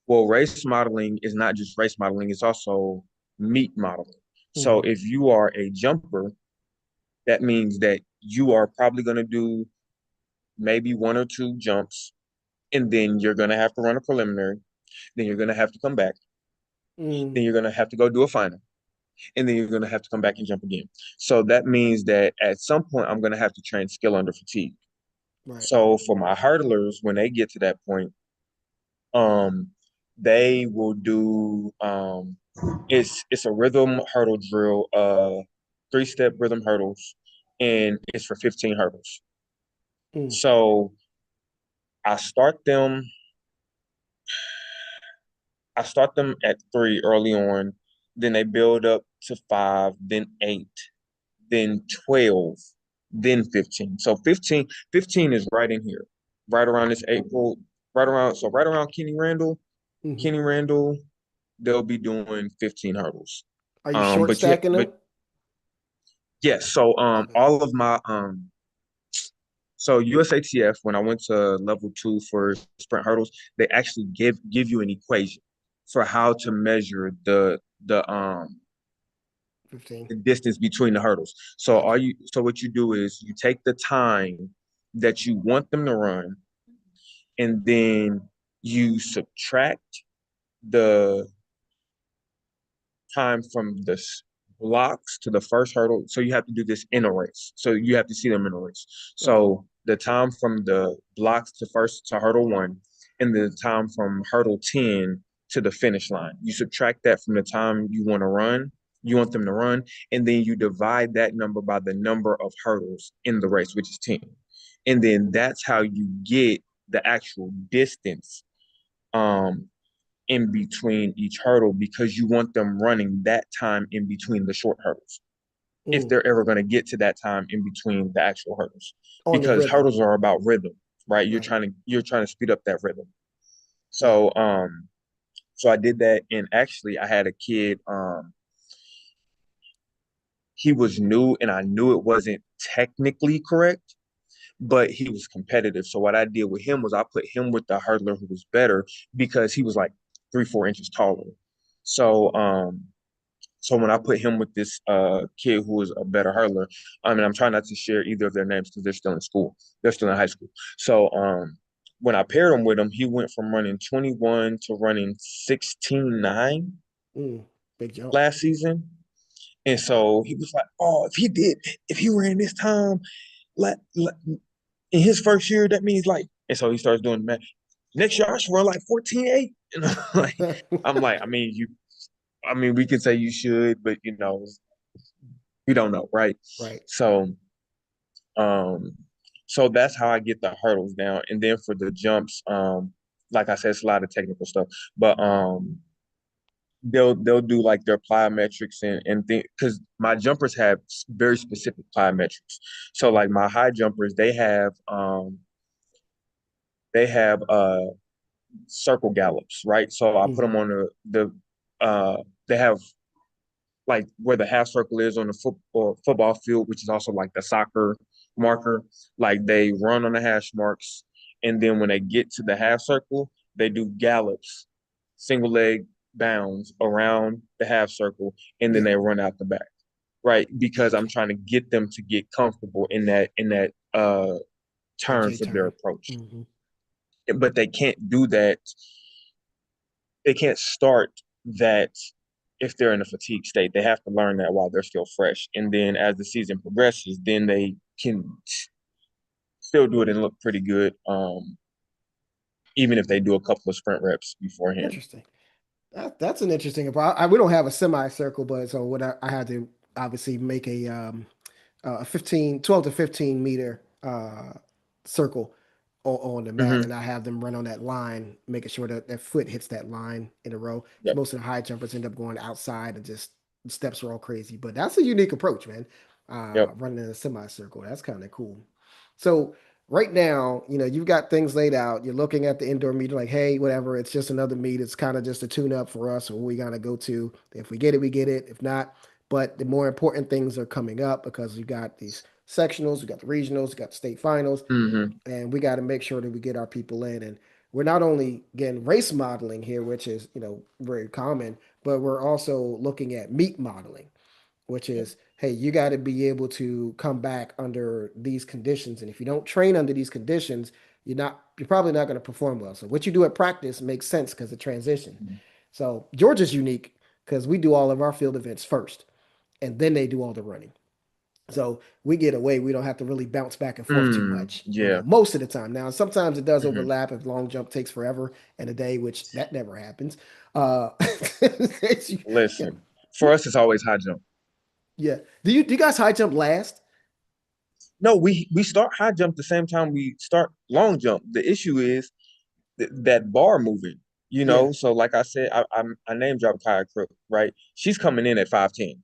Well, race modeling is not just race modeling, it's also meet modeling. So Hmm. if you are a jumper, that means that you are probably going to do maybe 1 or 2 jumps, and then you're going to have to run a preliminary. Then you're going to have to come back. Mm, Then you're going to have to go do a final. And then you're going to have to come back and jump again. So that means that at some point, I'm going to have to train skill under fatigue. right. So for my hurdlers, when they get to that point, um, they will do it's a rhythm hurdle drill, 3-step rhythm hurdles, and it's for 15 hurdles. Mm, So I start them I start them at 3 early on, then they build up to 5, then 8, then 12, then 15. So 15 is right in here, right around this April, right around hmm. Kenny Randall, they'll be doing 15 hurdles. Are you short But yeah, stacking but them? yes, so Okay. all of my so USATF, when I went to level 2 for sprint hurdles, they actually give you an equation for how to measure the 15. distance between the hurdles. Gotcha. So what you do is you take the time that you want them to run, and then you subtract the time from the blocks to the first hurdle. So you have to do this in a race. So you have to see them in a race. Okay. So the time from the blocks to hurdle 1, and the time from hurdle 10 to the finish line. You subtract that from the time you want them to run, and then you divide that number by the number of hurdles in the race, which is 10. And then that's how you get the actual distance um in between each hurdle because you want them running that time in between the short hurdles if Mm. they're ever going to get to that time in between the actual hurdles On the because rhythm. hurdles are about rhythm, right? you're Right. trying to you're trying to speed up that rhythm. Yeah. So I did that, and actually I had a kid. He was new, and I knew it wasn't technically correct, but he was competitive. So what I did with him was I put him with the hurdler who was better because he was like 3, 4 inches taller. So so when I put him with this kid who was a better hurdler, I mean I'm trying not to share either of their names because they're still in school. They're still in high school. So when I paired him with him, he went from running 21 to running 16.9 Mm. Big jump. last season. And so he was like, "Oh, if he ran this time, let in his first year, that means like." And so he starts doing the math. Next year, I should run like 14.8. And I'm like, I mean, we can say you should, but we don't know, right? Right. So, um, so that's how I get the hurdles down. And then for the jumps, like I said, it's a lot of technical stuff, but they'll do like their plyometrics and think because my jumpers have very specific plyometrics. So Mm. like my high jumpers, they have circle gallops, right? So I put Mm-hmm. them on they have like where the half circle is on the football field, which is also like the soccer marker. Like they run on the hash marks, and then when they get to the half circle, they do gallops, single leg bounds around the half circle, and then Yeah. they run out the back. Right, because I'm Gotcha. trying to get them to get comfortable in that That turn J for their turn. approach. Mm-hmm. But they can't do that. They can't start that if they're in a fatigue state. They have to learn that while they're still fresh. And then as the season progresses, then they can still do it and look pretty good, even if they do a couple of sprint reps beforehand. Interesting. That's an interesting. We don't have a semicircle, but so what I had to obviously make a 12 to 15 meter circle on the mat, Mm-hmm. and I have them run on that line, making sure that their foot hits that line in a row. Yep. Most of the high jumpers end up going outside and just the steps are all crazy, but that's a unique approach, man. Yep. Running in a semicircle, that's kind of cool. So right now, you've got things laid out. You're looking at the indoor meet, like, hey, whatever, it's just another meet. It's kind of just a tune up for us, or we gotta go to. If we get it, we get it. If not, but the more important things are coming up because we've got these sectionals, we got the regionals, we got the state finals, Mm-hmm. and we got to make sure that we get our people in. And we're not only getting race modeling here, which is very common, but we're also looking at meet modeling, which Yep. is, hey, you got to be able to come back under these conditions. And if you don't train under these conditions, you're probably not going to perform well. So what you do at practice makes sense because of transition. So Georgia's unique because we do all of our field events first, and then they do all the running. So we get away. We don't have to really bounce back and forth too much, Yeah. most of the time. Now, sometimes it does Mm-hmm. overlap if long jump takes forever and a day, which that never happens. Yeah, Listen, for us, it's always high jump. yeah. Do you guys high jump last? No, we start high jump the same time we start long jump. The issue is that bar moving, Yeah. So like I said, I name dropped Kaya Crook, right? She's coming in at 5'10",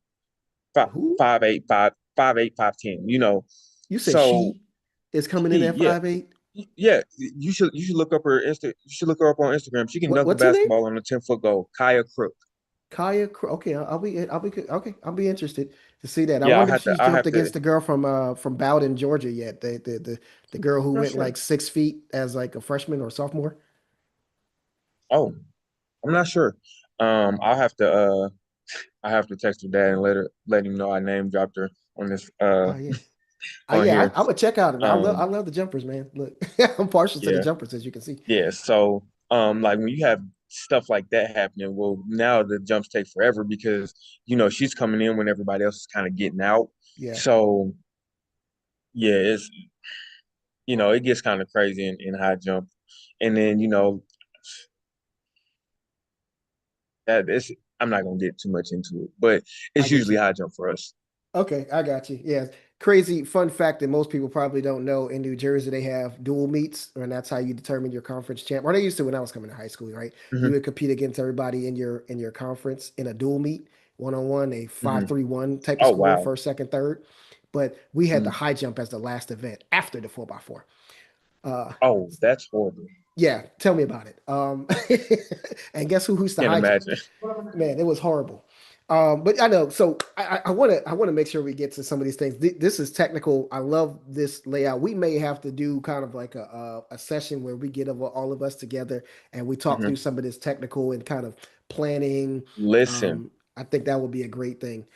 Who? 5'8", 5'8", 5'10", You said So she is coming in she, at yeah, 5'8"? yeah, you should look up her You should look her up on Instagram. She can dunk a What's her name? basketball on a 10-foot goal. Kaya Crook. Okay, I'll be interested to see that. I Yeah, wonder if she's I'll jumped have to. against the girl from Bowden, Georgia yet. The girl who I'm not went sure. like 6 feet as like a freshman or sophomore. Oh, I'm not sure. I'll have to. I have to text her dad and let him know I name dropped her on this Oh yeah. on Yeah, here. I'm gonna check out. I Um, love the jumpers, man. Look, I'm partial to the yeah. jumpers, as you can see. Yeah, so like when you have stuff like that happening, well, now the jumps take forever because she's coming in when everybody else is kind of getting out. Yeah, So yeah, it gets kind of crazy in high jump, and then that it's I'm not gonna get too much into it, but I it's get usually you. high jump for us. Okay, I got you. Yeah, crazy fun fact that most people probably don't know, in New Jersey, they have dual meets, and that's how you determine your conference champ. Or they used to when I was coming to high school, right? You Hmm. would compete against everybody in your conference in a dual meet, one on one, a Hmm. 5-3-1 type of Oh scoring, wow. first, second, third. But we had the Mhm. high jump as the last event after the 4x4. Uh, Oh, that's horrible. yeah, tell me about it. And guess who's the Can't high jump? imagine. Man, it was horrible. But I know. So I want to make sure we get to some of these things. This is technical. I love this layout. We may have to do kind of like a session where we get all of us together and we talk through Hmm. some of this technical and kind of planning. Listen. I think that would be a great thing.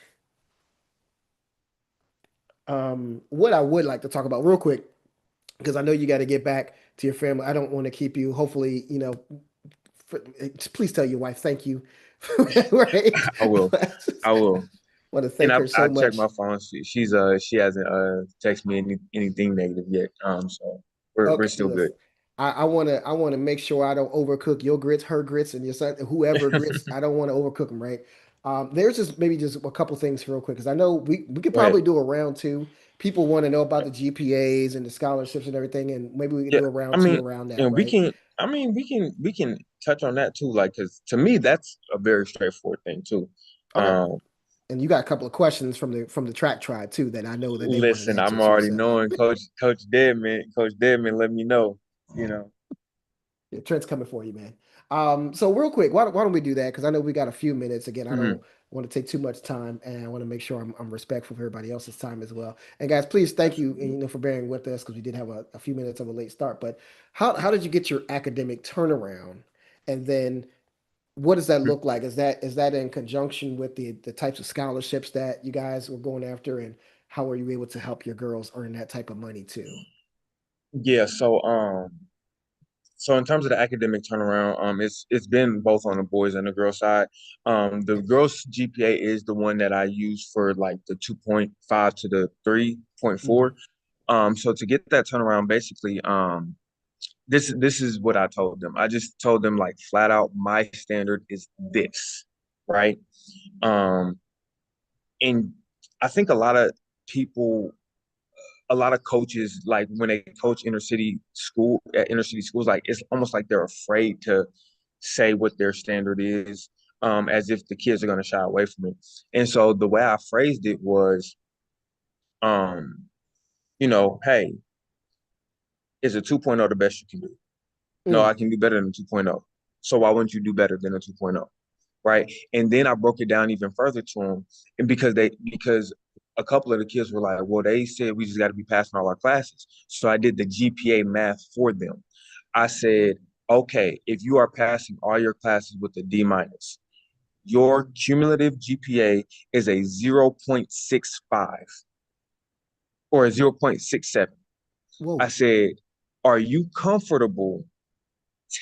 What I would like to talk about real quick, because I know you got to get back to your family. I don't want to keep you. Hopefully, please tell your wife thank you. Right? I will. I will. Want to And thank her I so checked my much. phone. She hasn't texted me anything negative yet. So we're Okay, still good. listen. I want to make sure I don't overcook your grits, her grits, and your son, whoever grits. I don't want to overcook them, right? There's just maybe just a couple things real quick because I know we could Go ahead. probably do a round two. People want to know about the GPAs and the scholarships and everything, and maybe we could Yeah. do a I round two mean, around that, and we right? can. I mean, we can touch on that too. Like, because to me, that's a very straightforward thing too. Okay. Um, And you got a couple of questions from the track tribe too that I know that they wanted to Listen, answer I'm too. already So knowing Coach Deadman, let me know. You know. yeah, Trent's coming for you, man. So real quick, why don't we do that? Because I know we got a few minutes. Again, I don't Hmm. want to take too much time, and I want to make sure I'm respectful of everybody else's time as well. And guys, please thank you, Absolutely. for bearing with us because we did have a few minutes of a late start. But how did you get your academic turnaround? And then what does that look like? Is that in conjunction with the types of scholarships that you guys were going after, and how are you able to help your girls earn that type of money too? Yeah. So in terms of the academic turnaround, it's been both on the boys and the girls side. The girls' GPA is the one that I use for like the 2.5 to the Mhm. 3.4. So to get that turnaround, basically, this is what I told them. I just told them like flat out, my standard is this, right? Um, and I think people a lot of coaches, like when they coach inner city schools, like it's almost like they're afraid to say what their standard is, as if the kids are going to shy away from it. And so the way I phrased it was, um, hey, is a 2.0 the best you can do? No, I Mm. can do better than a 2.0. So why wouldn't you do better than a 2.0? Right? And then I broke it down even further to them, and because a couple of the kids were like, well, they said we just got to be passing all our classes. So I did the GPA math for them. I said, okay, if you are passing all your classes with a D minus, your cumulative GPA is a 0.65 or a 0.67. I Whoa. said, are you comfortable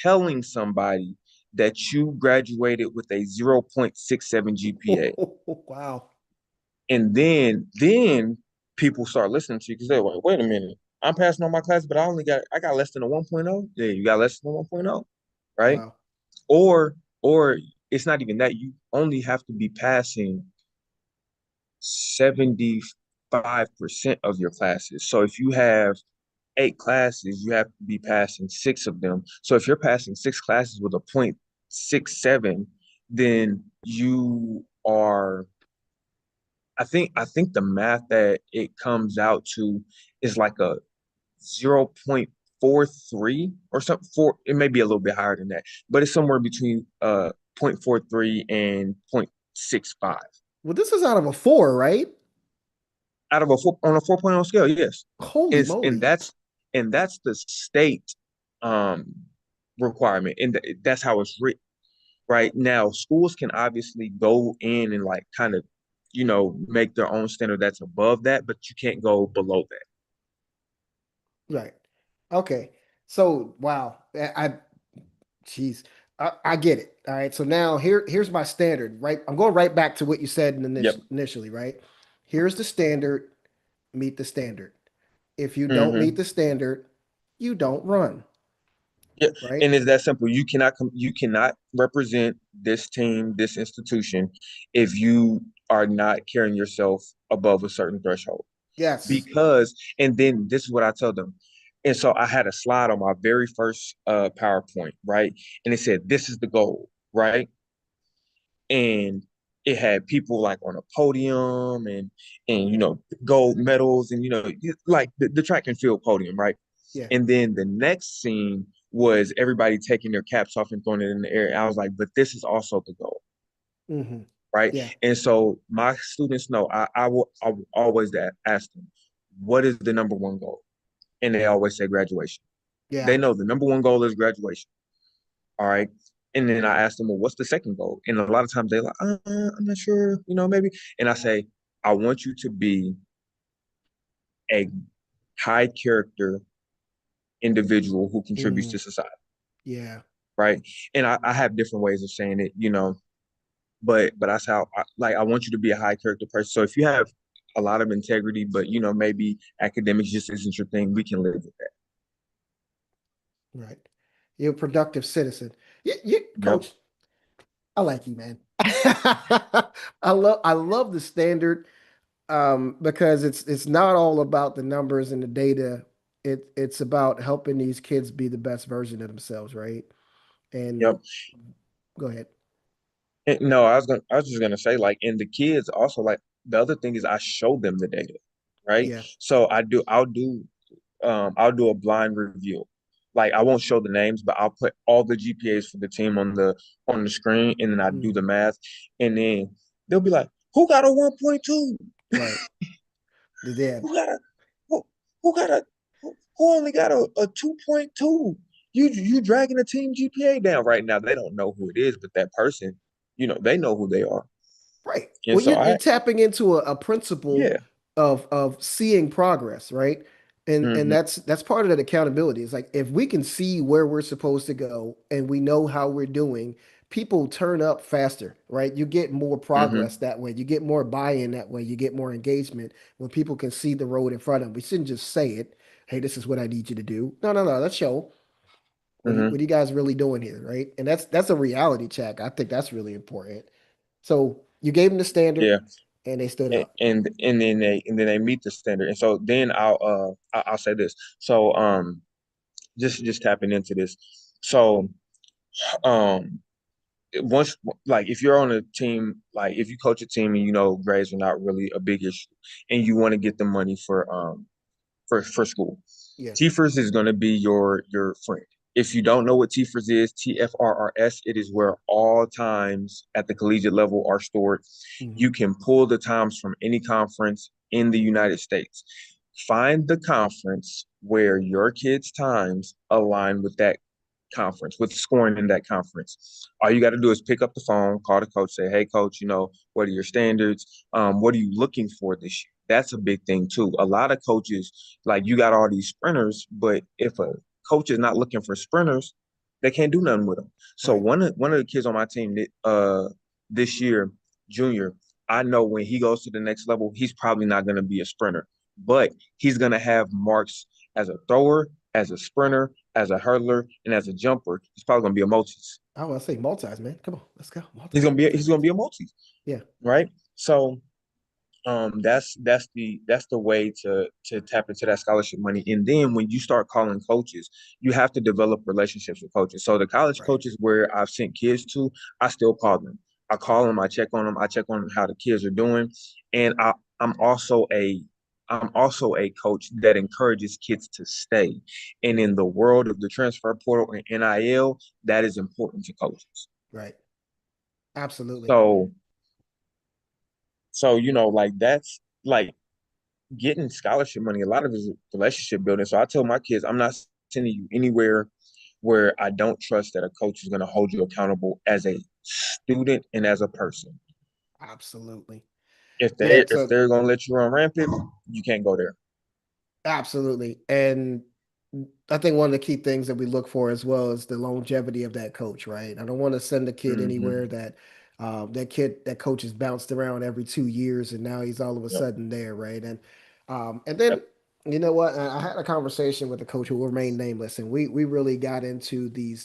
telling somebody that you graduated with a 0.67 GPA? Wow. And then people start listening to you because they're like, wait a minute, I'm passing all my classes, but I got less than a 1.0. Yeah, you got less than a 1.0, right? Wow. Or it's not even that. You only have to be passing 75% of your classes. So if you have 8 classes, you have to be passing 6 of them. So if you're passing 6 classes with a 0.67, then you are I think the math that it comes out to is like a 0.43 or something. It may be a little bit higher than that, but it's somewhere between 0.43 and 0.65 Well, this is out of a four, right? out of on a 4.0 scale. Yes, Holy is moly. and that's the state um requirement, and that's how it's written. Right now, schools can obviously go in and like kind of make their own standard that's above that, but you can't go below that. Right. Okay. So, wow. Jeez. I get it. All right. So now here's my standard, right? I'm going right back to what you said Yep. initially, right? Here's the standard, meet the standard. If you don't meet Hmm. the standard, you don't run, Yeah, right? and it's that simple. You cannot represent this team, this institution, if you are not carrying yourself above a certain threshold. Yes. because, and then this is what I tell them. And so I had a slide on my very first PowerPoint, right? And it said, this is the goal, right? And it had people like on a podium and gold medals and like the track and field podium, right? Yeah. And then the next scene was everybody taking their caps off and throwing it in the air. I was like, but this is also the goal, Hmm. right? Yeah. And so my students know I will always ask them, what is the number one goal? And they always say graduation. They Yeah. know the number one goal is graduation. All right. And then I ask them, well, what's the second goal? And a lot of times they're like, I'm not sure, maybe. And I say, I want you to be a high character individual who contributes Mm, to society. yeah. Right. And I have different ways of saying it, but that's how I want you to be a high character person. So if you have a lot of integrity, but maybe academics just isn't your thing, we can live with that. Right. You're a productive citizen. You, Yep. coach, I like you, man. I love the standard because it's not all about the numbers and the data. It's about helping these kids be the best version of themselves, right? And Yep. go ahead. No, I was just gonna say like, and the kids also like the other thing is I show them the data, right? Yeah. So I'll do a blind review. Like I won't show the names, but I'll put all the GPAs for the team on the screen, and then I do the Mhm. math, and then they'll be like, "Who got a 1.2? Right. Yeah. Who got a who, who got a who only got a 2.2? You dragging the team GPA down right now. They don't know who it is, but that person, they know who they are. Right. And Well, so you're I tapping into a principle yeah. of seeing progress, right? And Hmm. that's part of that accountability. It's like if we can see where we're supposed to go and we know how we're doing, people turn up faster, right? You get more progress Hmm. that way. You get more buy-in that way. You get more engagement when people can see the road in front of them. We shouldn't just say it. Hey, this is what I need you to do. No, no, no. Let's show what Hmm. are you guys really doing here, right? And that's a reality check. I think that's really important. So you gave them the standard Yeah. and they stood and up. and then they meet the standard. And so then I'll say this. So just tapping into this. So um once, like if you're on a team, like if you coach a team and grades are not really a big issue and you want to get the money for school. Yeah. TFRS is going to be your friend. If you don't know what TFRS is, TFRRS, it is where all times at the collegiate level are stored. Hmm. You can pull the times from any conference in the United States. Find the conference where your kids' times align with that conference, with scoring in that conference. All you got to do is pick up the phone, call the coach, say, "Hey, coach, what are your standards? What are you looking for this year?" That's a big thing too. A lot of coaches, like you got all these sprinters, but if a coach is not looking for sprinters, they can't do nothing with them. So Right. one of the kids on my team this year, junior, I know when he goes to the next level, he's probably not going to be a sprinter, but he's going to have marks as a thrower, as a sprinter, as a hurdler, and as a jumper. He's probably going to be a multis. I want to say multis, man. Come on, let's go. He's Multis, going to be multis, he's going to multis. be a multis, Yeah. right? So that's the way to tap into that scholarship money. And then when you start calling coaches, you have to develop relationships with coaches. So the college Right. coaches where I've sent kids to, I still call them. I call them, I check on them, I check on how the kids are doing. And i'm also a I'm also a coach that encourages kids to stay. And in the world of the transfer portal and NIL, that is important to coaches. Right. Absolutely. So like that's like getting scholarship money, a lot of it is relationship building. So I tell my kids, I'm not sending you anywhere where I don't trust that a coach is going to hold you accountable as a student and as a person. Absolutely. If Yeah. they if So they're going to let you run rampant, you can't go there. absolutely. And I think one of the key things that we look for as well is the longevity of that coach, right? I don't want to send a kid anywhere Hmm. that that coach has bounced around every 2 years and now he's all of a Yep. sudden there, right? And then Yep. you know what? I had a conversation with a coach who will remain nameless, and we really got into the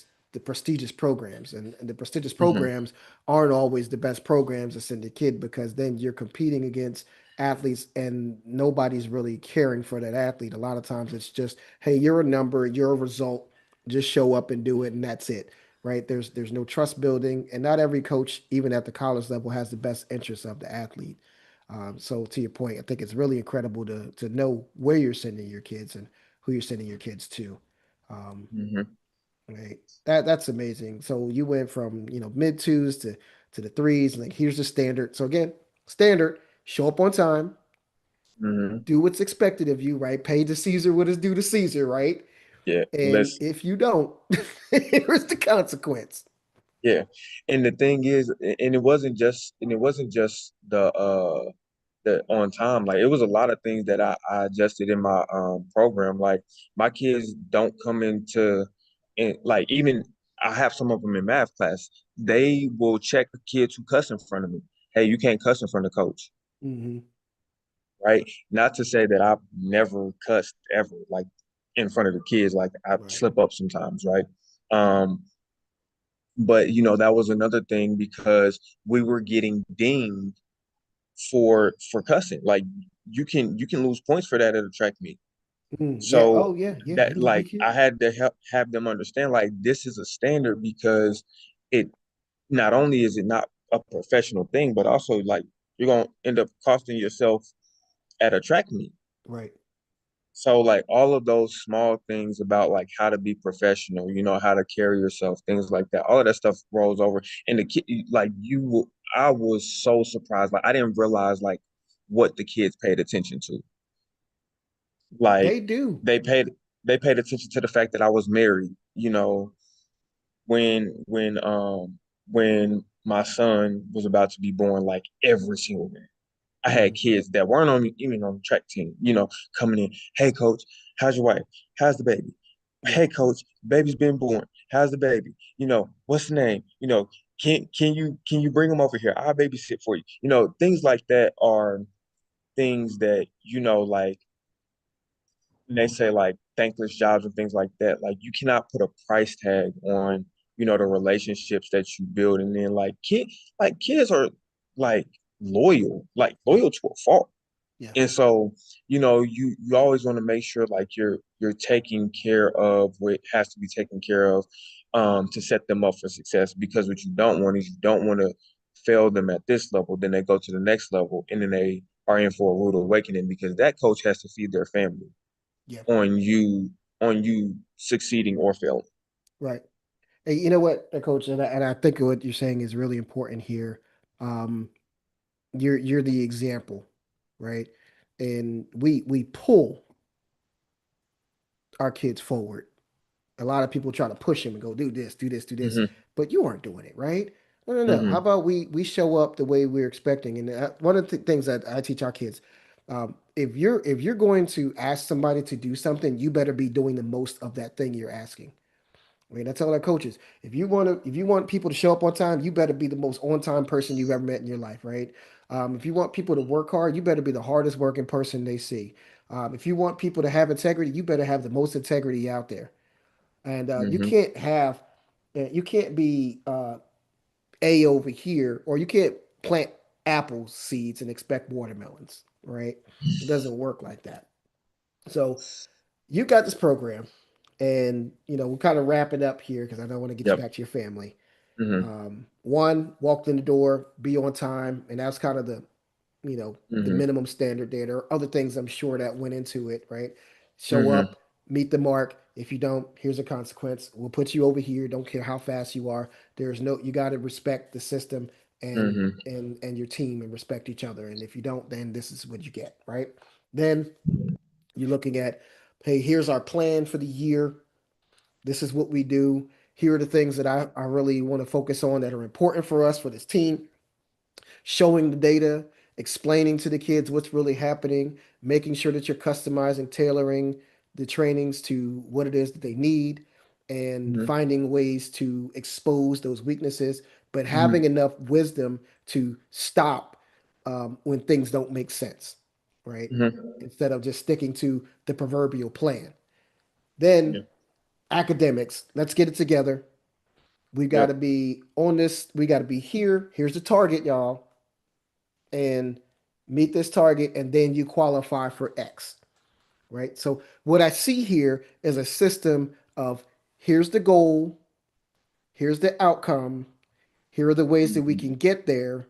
prestigious programs, and the prestigious Hmm. programs aren't always the best programs to send a kid because then you're competing against athletes and nobody's really caring for that athlete. A lot of times it's just, hey, you're a number, you're a result, just show up and do it, and that's it. Right? There's no trust building, and not every coach, even at the college level, has the best interests of the athlete. So to your point, I think it's really incredible to know where you're sending your kids and who you're sending your kids to. Um, Hmm. right. That's amazing. So you went from, mid twos to the threes, like here's the standard. So again, standard, show up on time, Hmm. do what's expected of you, right? Pay to Caesar what is due to Caesar, right? Yeah. And Let's. if you don't, here's the consequence. Yeah. And the thing is, and it wasn't just the on time. Like it was a lot of things that I adjusted in my program. Like my kids don't come into in like even I have some of them in math class. They will check the kids who cuss in front of me. Hey, you can't cuss in front of coach, Hmm. right? Not to say that I've never cussed ever, like in front of the kids. Like I Right. slip up sometimes, right? Um, but that was another thing because we were getting dinged for cussing. Like you can lose points for that at a track meet. Yeah. So Oh, yeah. Yeah. You that lose like BQ. I had to help have them understand like this is a standard because it not only is it not a professional thing, but also like you're gonna end up costing yourself at a track meet. Right. So like all of those small things about like how to be professional, how to carry yourself, things like that. All of that stuff rolls over. And the kid, like I was so surprised. Like I didn't realize like what the kids paid attention to. Like They do. they paid they paid attention to the fact that I was married. When my son was about to be born, like every single day. I had Mm, kids that weren't even on the track team, coming in. Hey, coach, how's your wife? How's the baby? yeah. Hey, coach, baby's been born. How's the baby? What's the name? Can you bring him over here? I'll babysit for you. Things like that are things that like when they say like thankless jobs and things like that. Like you cannot put a price tag on the relationships that you build, and then kids are like Yeah. loyal to a fault. Yeah. And so, you always want to make sure like you're taking care of what has to be taken care of to set them up for success. Because what you don't want is you don't want to fail them at this level, then they go to the next level and then they are in for a rude awakening because that coach has to feed their family Yeah. on you succeeding or failing. Right. Hey, you know what, coach, and I think what you're saying is really important here. Um, you're the example, right? And we pull our kids forward. A lot of people try to push him and go do this, do this, do this, Hmm. but you aren't doing it, right? No, no, no. How Hmm. about we show up the way we're expecting? And one of the things that I teach our kids, if you're going to ask somebody to do something, you better be doing the most of that thing you're asking. I mean, I tell our coaches, if you want people to show up on time, you better be the most on time person you've ever met in your life, right? If you want people to work hard, you better be the hardest working person they see. If you want people to have integrity, you better have the most integrity out there. And Hmm. you can't be A over here, or you can't plant apple seeds and expect watermelons, right? It doesn't work like that. So you got this program, and we'll kind of wrap it up here because I don't want to get you Yep. back to your family. Hmm. One, walked in the door, be on time, and that's kind of the Hmm. minimum standard there. There are other things I'm sure that went into it, right? Show Hmm. up, meet the mark. If you don't, here's a consequence. We'll put you over here. Don't care how fast you are. You got to respect the system and Hmm. and your team and respect each other. And if you don't, then this is what you get, right? Then you're looking at, hey, here's our plan for the year. This is what we do. Here are the things that I really want to focus on that are important for us for this team, showing the data, explaining to the kids what's really happening, making sure that you're customizing, tailoring the trainings to what it is that they need, and Hmm. finding ways to expose those weaknesses, but Hmm. having enough wisdom to stop when things don't make sense, right? Hmm. Instead of just sticking to the proverbial plan. Then Yeah. academics, let's get it together. We got Yep. to be on this. We got to be here. Here's the target, y'all. And meet this target, and then you qualify for X, right? So what I see here is a system of here's the goal, here's the outcome, here are the ways that we Mhm. can get there.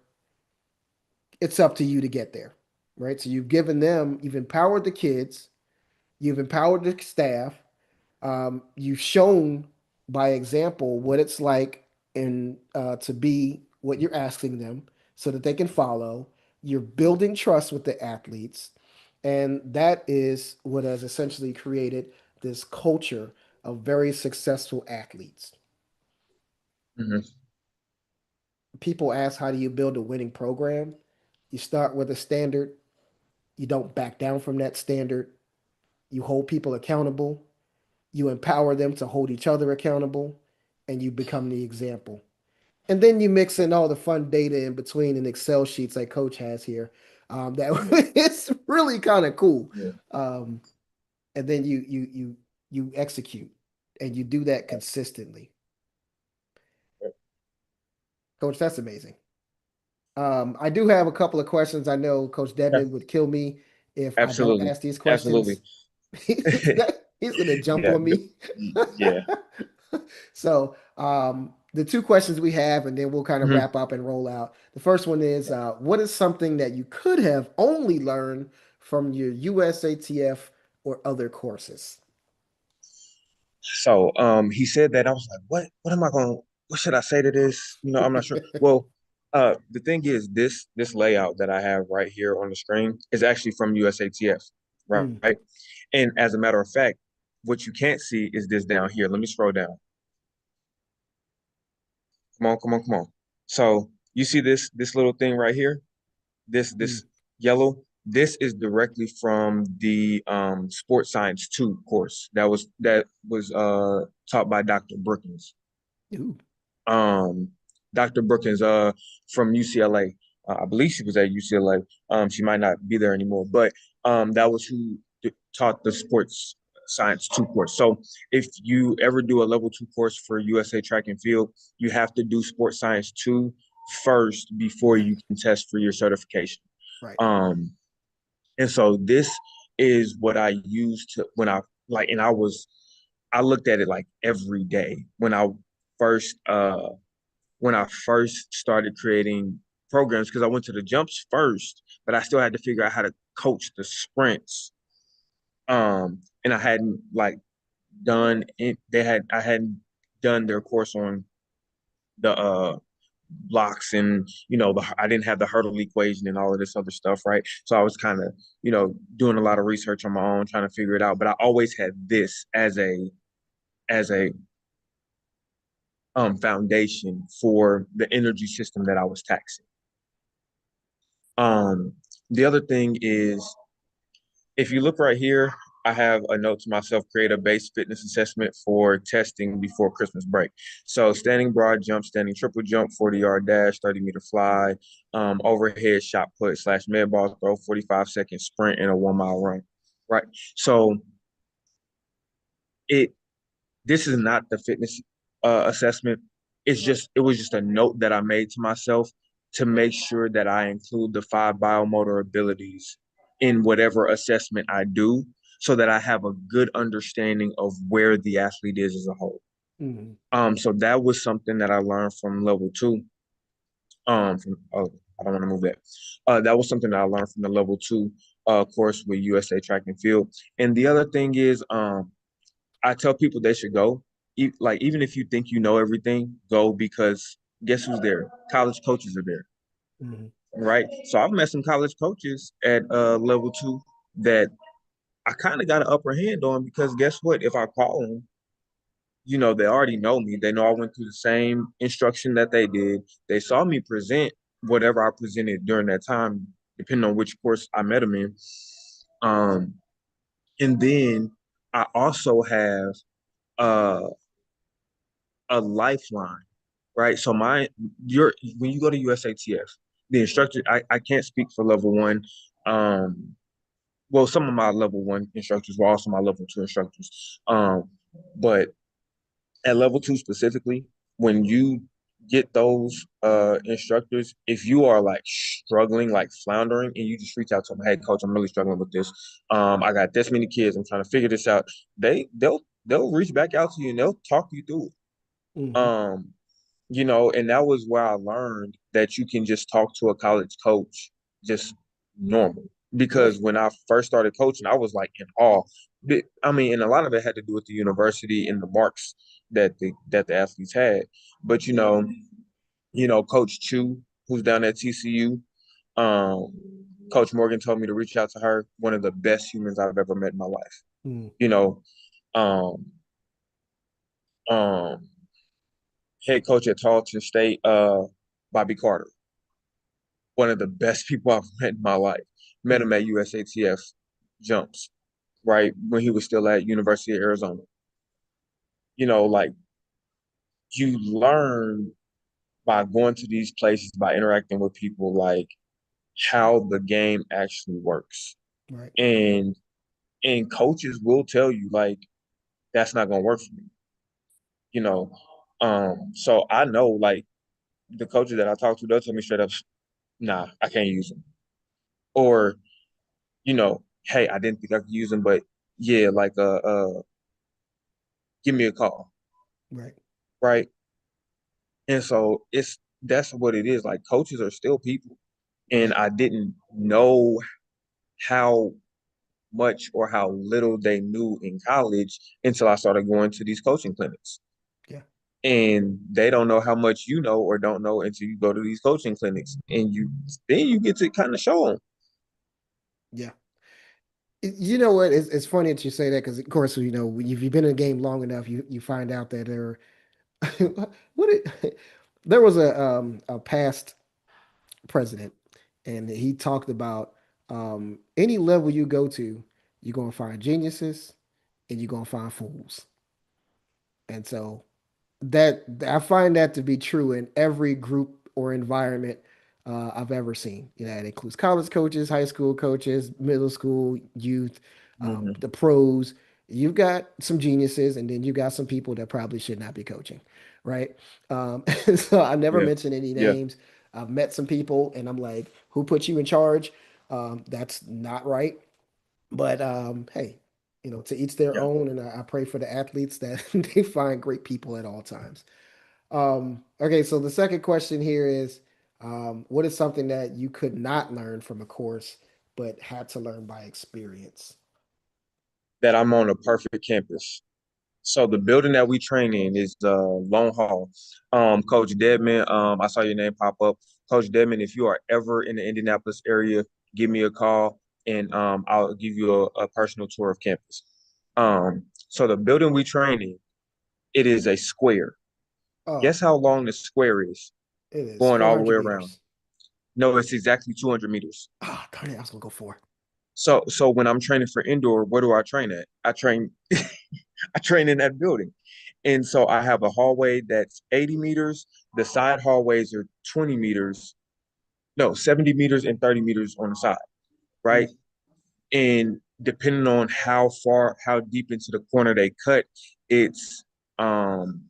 It's up to you to get there, right? So you've given them, you've empowered the kids, you've empowered the staff, you've shown by example what it's like in to be what you're asking them so that they can follow. You're building trust with the athletes, and that is what has essentially created this culture of very successful athletes. Mhm. People ask, how do you build a winning program? You start with a standard, you don't back down from that standard, you hold people accountable, you empower them to hold each other accountable, and you become the example. And then you mix in all the fun data in between in Excel sheets like Coach has here. That it's really kind of cool. Yeah. Um, and then you execute, and you do that consistently. Coach, that's amazing. I do have a couple of questions. I know Coach Yeah. Devin would kill me if I don't Absolutely. ask these Absolutely. questions. He's gonna jump Yeah. on me. Yeah. So, the two questions we have, and then we'll kind of Mhm. wrap up and roll out. The first one is, what is something that you could have only learned from your USATF or other courses? So he said that I was like, what am I going what should I say to this? I'm not sure. Well, the thing is this layout that I have right here on the screen is actually from USATF, right? Mm, And as a matter of fact, what you can't see is this down here. Let me scroll down. Come on, come on, come on. So you see this little thing right here? This mm, yellow. This is directly from the Sports Science 2 course that was taught by Dr. Brookins. ooh, um, Dr. Brookins from UCLA. I believe she was at UCLA. She might not be there anymore, but that was who taught the sports science 2 course. So if you ever do a level 2 course for USA Track and Field, you have to do sports science 2 first before right, you can test for your certification. right. Um, and so this is what I used to when I like, and I looked at it like every day first uh when I first started creating programs because I went to the jumps first, but I still had to figure out how to coach the sprints. And I hadn't like done it. I hadn't done their course on the blocks and I didn't have the hurdle equation and all of this other stuff, right? So I was kind of doing a lot of research on my own, trying to figure it out. But I always had this as a foundation for the energy system that I was taxing. Um, the other thing is, if you look right here, I have a note to myself, create a base fitness assessment for testing before Christmas break. So standing broad jump, standing triple jump, 40-yard dash, 30-meter fly, overhead shot put / med ball throw, 45-second sprint, and a 1 mile run. Right. So it this is not the fitness assessment. It was just a note that I made to myself to make sure that I include the 5 biomotor abilities in whatever assessment I do so that I have a good understanding of where the athlete is as a whole. Mm, So that was something that I learned from level 2. Oh, I don't want to move that. That was something that I learned from the level 2 course with USA Track and Field. And the other thing is, I tell people they should go. Like even if you think you know everything, go because guess who's there? College coaches are there, mm, right? So I've met some college coaches at level 2 that I kind of got an upper hand on because guess what? If I call them, they already know me. They know I went through the same instruction that they did. They saw me present whatever I presented during that time, depending on which course I met them in. Um, and then I also have uh a lifeline, right? So when you go to USATF, the instructor, I can't speak for level 1. Um, well, some of my level 1 instructors were also my level 2 instructors. But at level 2 specifically, when you get those instructors. If you are like struggling, like floundering, and you just reach out to them, hey coach, I'm really struggling with this. I got this many kids, I'm trying to figure this out. They'll reach back out to you and they'll talk you through it. Hmm. And that was where I learned that you can just talk to a college coach just normal. Because Right. when I first started coaching, I was like in awe. I mean, and a lot of it had to do with the university and the marks that the athletes had. But Coach Chu, who's down at TCU, um, Coach Morgan told me to reach out to her. One of the best humans I've ever met in my life. Mm. You know, um, um, head coach at Tarleton State, Bobby Carter, one of the best people I've met in my life. Met him Mm. at USATF jumps, right? When he was still at University of Arizona. Like you learn by going to these places, by interacting with people, like how the game actually works. Right. And and coaches will tell you like that's not gonna work for me, you know. So I know like the coaches that I talk to, they'll tell me straight up, nah, I can't use them. Or hey, I didn't think I could use them, but yeah, like give me a call, Right. right? And so that's what it is. Like coaches are still people, and Yeah. I didn't know how much or how little they knew in college until I started going to these coaching clinics. Yeah. And they don't know how much you know or don't know until you go to these coaching clinics, and you get to kind of show them. Yeah. You know what? It's funny that you say that because, of course, when you've been in a game long enough, you find out that what it, there was a past president, and he talked about any level you go to, you're gonna find geniuses and you're gonna find fools. And so that I find that to be true in every group or environment I've ever seen. It includes college coaches, high school coaches, middle school, youth, Hmm. the pros. You've got some geniuses, and then you've got some people that probably should not be coaching, right? So I never Yeah, mention any yeah, names. I've met some people, and I'm like, "Who put you in charge?" That's not right. But hey, to each their yeah. own, and I pray for the athletes that they find great people at all times. Okay, so the second question here is, what is something that you could not learn from a course but had to learn by experience? That I'm on a perfect campus. So the building that we train in is the Long Hall. Coach Dedman, I saw your name pop up. Coach Dedman, if you are ever in the Indianapolis area, give me a call and I'll give you a personal tour of campus. So the building we train in, it is a square. Oh, Guess how long the square is it is going all the way 400 around? meters. No, it's exactly 200 meters. Ah, darn it, I was gonna go for. So when I'm training for indoor, where do I train at? I train in that building. And so I have a hallway that's 80 meters. The side hallways are 20 meters, no, 70 meters and 30 meters on the side, right? Mm. And depending on how deep into the corner they cut, it's um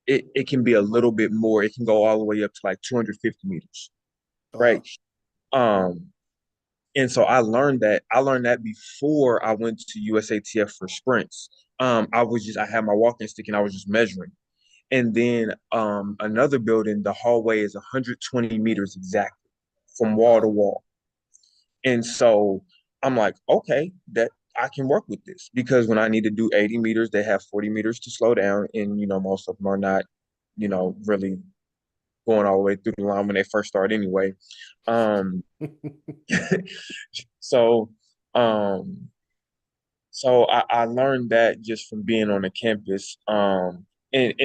it can be a little bit more. It can go all the way up to like 250 meters, right? Oh, Um, and so I learned that before I went to USATF for sprints. I had my walking stick and I was just measuring. And then another building, the hallway is 120 meters exactly from wall to wow. wall. And so I'm like, okay, that I can work with this because when I need to do 80 meters, they have 40 meters to slow down. And, most of them are not, really going all the way through the line when they first start anyway. Um, so, um, so I learned that just from being on the campus. And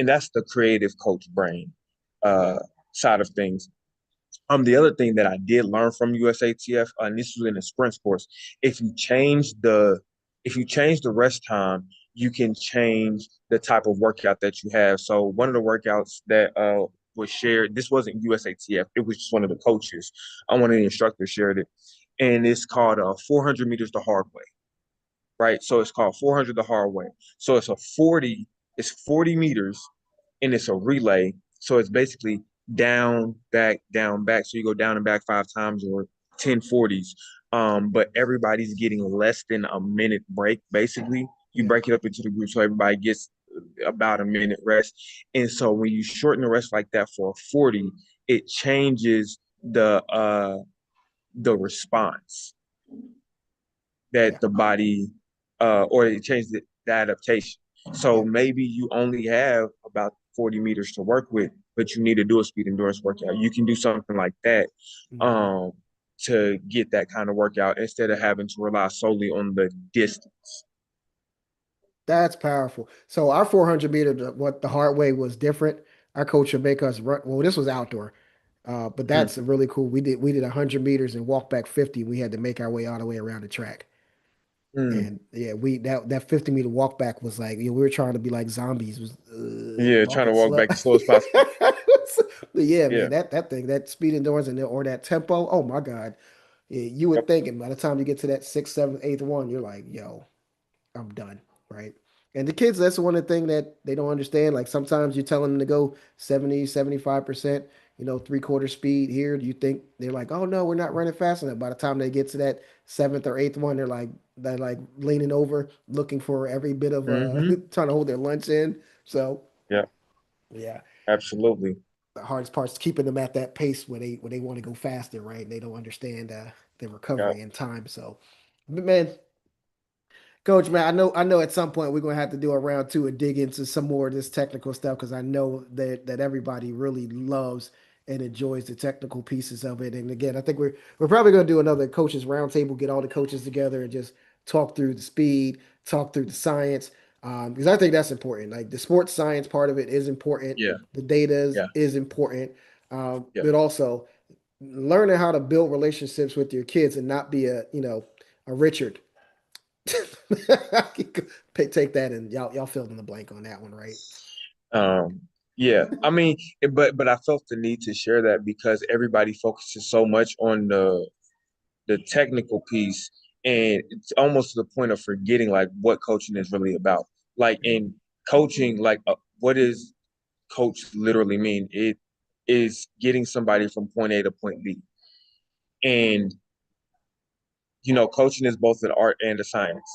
that's the creative coach brain uh, side of things. The other thing that I did learn from USATF, and this was in the sprints course, if you change the if you change the rest time, you can change the type of workout that you have. So one of the workouts that was shared, this wasn't USATF, it was just one of the coaches. One of the instructors shared it, and it's called 400 meters the hard way, right? So it's called 400 the hard way. So it's 40 meters, and it's a relay. So it's basically down, back. So you go down and back 5 times or 10 40s. But everybody's getting less than a minute break, basically. You Yeah. break it up into the group so everybody gets about a minute rest. And so when you shorten the rest like that for a 40, it changes the response that Yeah. the body or it changes the adaptation. So Yeah. maybe you only have about 40 meters to work with, but you need to do a speed endurance workout. You can do something like that Mhm. um, to get that kind of workout instead of having to rely solely on the distance. That's powerful. So our 400 meter, what the hard way was different. Our coach would make us run. Well, this was outdoor, but Mm, that's really cool. We did 100 meters and walk back 50. We had to make our way all the way around the track. mm. And yeah, we that 50-meter walk back was like, we were trying to be like zombies, was Yeah, trying to walking walk slow. back as slow as possible. But yeah, Yeah. man, that thing, that speed endurance and or that tempo, oh my God. Yeah, you would Yep. think, and by the time you get to that sixth, seventh, eighth one, you're like, yo, I'm done, right? And the kids, that's one of the thing that they don't understand. Like sometimes you're telling them to go 70, 75%, 3/4 speed here. Do you think they're like, oh no, we're not running fast enough? By the time they get to that seventh or eighth one, they're like leaning over, looking for every bit of Hmm. trying to hold their lunch in. So Yeah, yeah, absolutely. the hardest part is keeping them at that pace where they want to go faster, right? And they don't understand the Yeah. recovery and time. So, but man, Coach, man, I know at some point we're gonna have to do a round two and dig into some more of this technical stuff because I know that everybody really loves and enjoys the technical pieces of it. And again, I think we're probably gonna do another coaches roundtable, get all the coaches together and just talk through the speed, talk through the science. Because I think that's important. Like the sports science part of it is important. Yeah. The data Yeah. is important. Yeah. But also learning how to build relationships with your kids and not be a Richard. Take that and y'all filled in the blank on that one, right? Um, yeah, I mean, but I felt the need to share that because everybody focuses so much on the technical piece, and it's almost to the point of forgetting like what coaching is really about. Like Yeah. in coaching, like what does coach literally mean? It is getting somebody from point A to point B, and coaching is both an art and a science.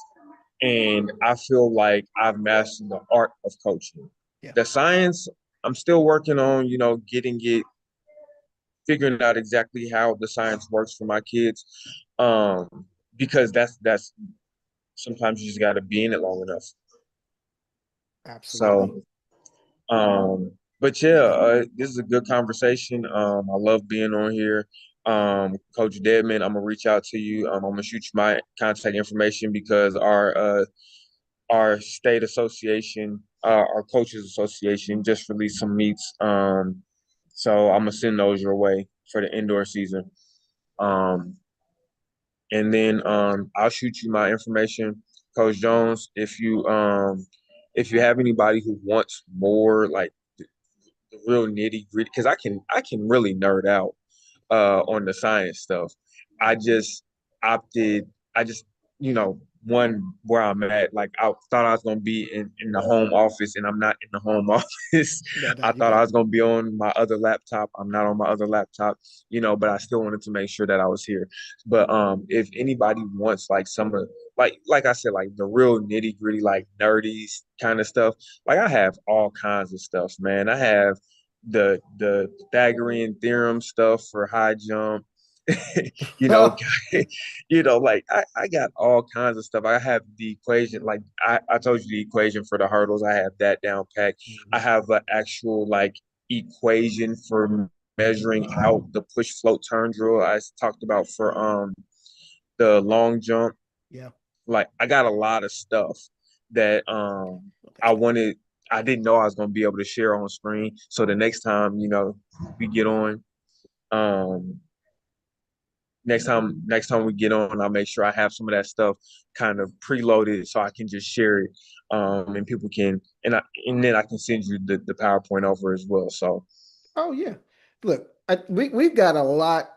And I feel like I've mastered the art of coaching. Yeah, The science, I'm still working on, getting it, figuring out exactly how the science works for my kids. Um, because that's sometimes you just got to be in it long enough. absolutely. So, but yeah, this is a good conversation. I love being on here. Coach Deadman, I'm gonna reach out to you. I'm gonna shoot you my contact information because our state association, our coaches association just released some meets. So I'm gonna send those your way for the indoor season. Um, and then I'll shoot you my information, Coach Jones. If you have anybody who wants more like the real nitty gritty, because I can really nerd out on the science stuff. I just opted, I just, one where I'm at, like I thought I was gonna be in the home office and I'm not in the home office. No, I you thought I good. was gonna be on my other laptop. I'm not on my other laptop, but I still wanted to make sure that I was here. But if anybody wants like some of like I said, like the real nitty gritty, like nerdy kind of stuff, like I have all kinds of stuff, man. I have the Pythagorean theorem stuff for high jump. you know, like I got all kinds of stuff. I have the equation, like I told you the equation for the hurdles. I have that down pat. I Mhm. have an actual like equation for measuring out the push float turn drill I talked about for the long jump. Yeah, Like I got a lot of stuff that well, I thank you. wanted I didn't know I was gonna be able to share on screen. So the next time, we get on, um next time we get on, I'll make sure I have some of that stuff kind of preloaded so I can just share it. And people can and then I can send you the PowerPoint over as well. So Oh yeah. Look, we've got a lot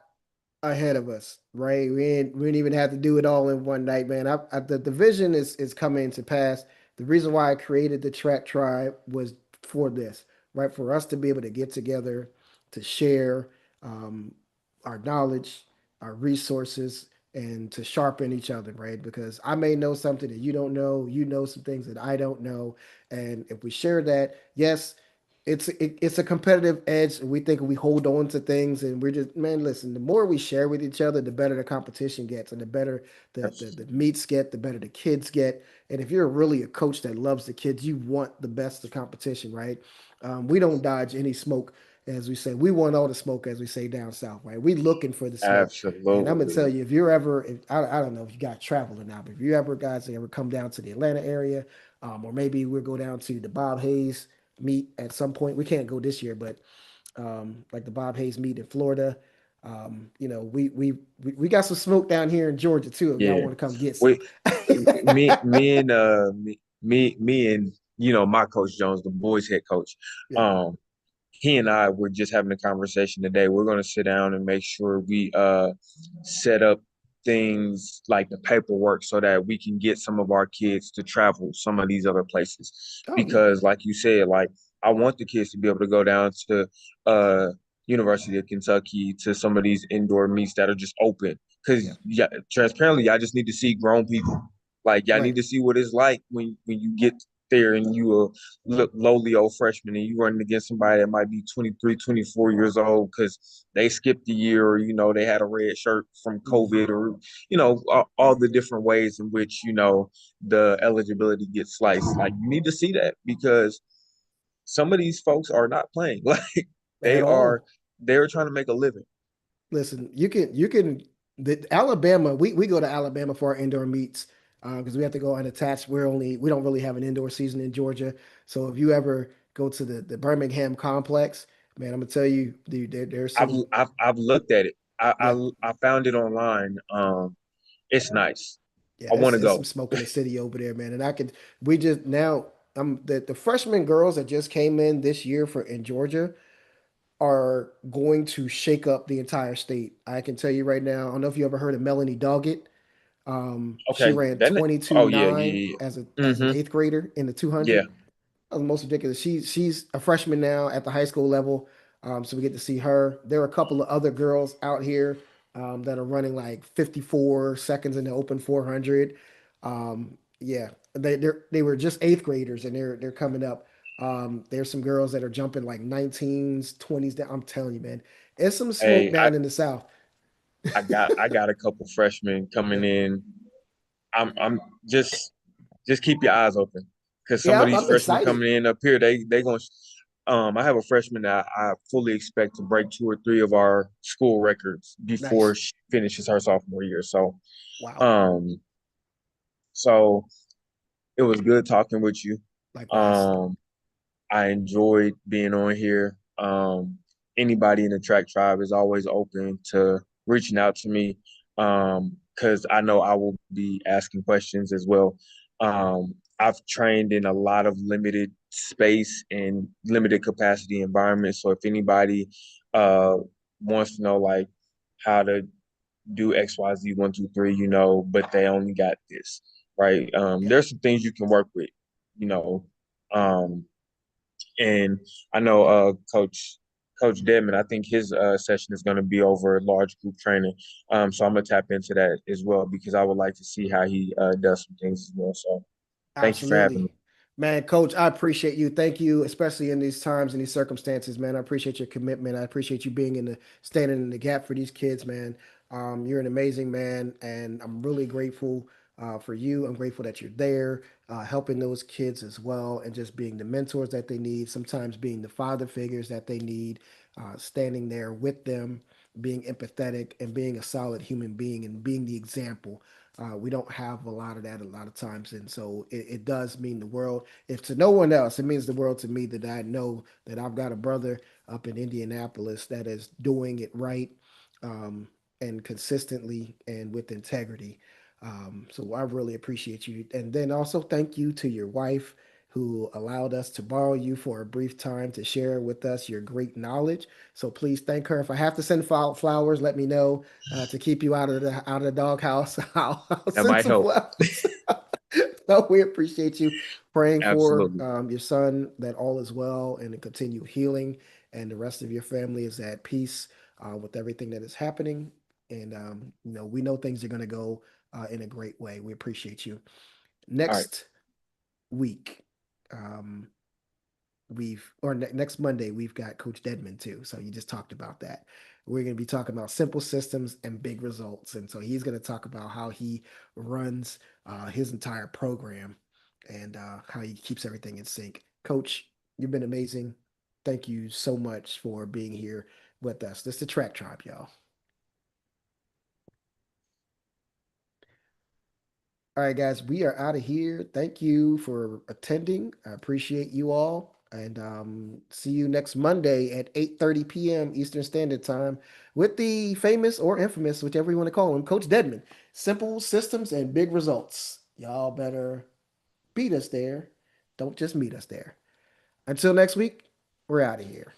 ahead of us, right? We didn't even have to do it all in one night, man. The vision is coming to pass. The reason why I created the track tribe was for this, right? For us to be able to get together to share um, our knowledge, our resources, and to sharpen each other, right? Because I may know something that you don't know, you know some things that I don't know, and if we share that, yes, it's a competitive edge. And we think we hold on to things, and we're just, man, listen. The more we share with each other, the better the competition gets, and the better the meets get, the better the kids get. And if you're really a coach that loves the kids, you want the best of competition, right? We don't dodge any smoke, as we say. We want all the smoke, as we say down south, right? We looking for the smoke. And I'm gonna tell Absolutely. you, if you're ever, if, I don't know if you got travel or not, but if you ever guys ever come down to the Atlanta area, or maybe we'll go down to the Bob Hayes meet at some point. We can't go this year, but like the Bob Hayes meet in Florida. We got some smoke down here in Georgia too. If y'all Yeah. want to come get some. We me and my coach Jones, the boys head coach. Yeah. Um, he and I were just having a conversation today. We're going to sit down and make sure we set up things like the paperwork so that we can get some of our kids to travel some of these other places. Oh yeah. Because, like you said, like I want the kids to be able to go down to uh, University of Kentucky to some of these indoor meets that are just open. Yeah. Because yeah, transparently, I just need to see grown people. Like, y'all need Right. to see what it's like when you get there and you look lowly old freshman and you running against somebody that might be 23, 24 years old because they skipped a year or they had a red shirt from Hmm. COVID or all the different ways in which the eligibility gets sliced. Like you need to see that because some of these folks are not playing. Like they At are all. they're trying to make a living. Listen, you can the Alabama, we go to Alabama for our indoor meets because we have to go unattached. We don't really have an indoor season in Georgia. So if you ever go to the Birmingham complex, man, I'm gonna tell you, dude, there's I've some, I've I've looked at it. I yeah, I, I found it online. It's nice. yeah, I want to it's some go. smoke in the city over there, man. And we just now, the freshman girls that just came in this year for in Georgia are going to shake up the entire state. I can tell you right now. I don't know if you ever heard of Melanie Doggett. She Okay. ran Then oh yeah, 22.9 yeah, yeah. as an Mm-hmm. eighth grader in the Yeah. 200. That was the most ridiculous. She's a freshman now at the high school level, so we get to see her. There are a couple of other girls out here that are running like 54 seconds in the open 400. Yeah, they were just eighth graders and they're coming up. There's some girls that are jumping like 19s, 20s. I'm telling you, man, it's some smoke Hey, down in the South. I got a couple freshmen Yeah, coming in. I'm just keep your eyes open because some yeah, of I'm, these I'm freshmen excited. coming in up here, they going I have a freshman that I fully expect to break two or three of our school records before Nice. she finishes her sophomore year. Wow. Um so it was good talking with you. Likewise. Um I enjoyed being on here. Anybody in the track tribe is always open to reaching out to me because I know I will be asking questions as well. I've trained in a lot of limited space and limited capacity environments. So if anybody uh, wants to know like how to do XYZ 1, 2, 3, but they only got this, right? Yeah. There's some things you can work with, you know. Um, and I know Coach Dedman, I think his session is going to be over large group training. So I'm gonna tap into that as well because I would like to see how he does some things as well. So thank you for having Absolutely. me. Man, coach, I appreciate you. Thank you, especially in these times and these circumstances, man. I appreciate your commitment. I appreciate you being in the standing in the gap for these kids, man. You're an amazing man, and I'm really grateful for you. I'm grateful that you're there, helping those kids as well, and just being the mentors that they need, sometimes being the father figures that they need, standing there with them, being empathetic, and being a solid human being, and being the example. We don't have a lot of that a lot of times. And so it does mean the world. If to no one else, it means the world to me that I know that I've got a brother up in Indianapolis that is doing it right um, and consistently and with integrity. So I really appreciate you. And then also thank you to your wife who allowed us to borrow you for a brief time to share with us your great knowledge. So please thank her. If I have to send flowers, let me know to keep you out of the doghouse. I'll That send might some help. flowers. No, we appreciate you praying for Absolutely. your son that all is well and to continue healing, and the rest of your family is at peace with everything that is happening. And we know things are going to go in a great way. We appreciate you. All right. Next week, um, next Monday we've got Coach Dedman too. So you just talked about that. We're going to be talking about simple systems and big results, and so he's going to talk about how he runs his entire program and how he keeps everything in sync. Coach, you've been amazing. Thank you so much for being here with us. This is the Track Tribe, y'all. All right, guys, we are out of here. Thank you for attending. I appreciate you all. And see you next Monday at 8:30 p.m. Eastern Standard Time with the famous or infamous, whichever you want to call him, Coach Dedman. Simple systems and big results. Y'all better beat us there. Don't just meet us there. Until next week, we're out of here.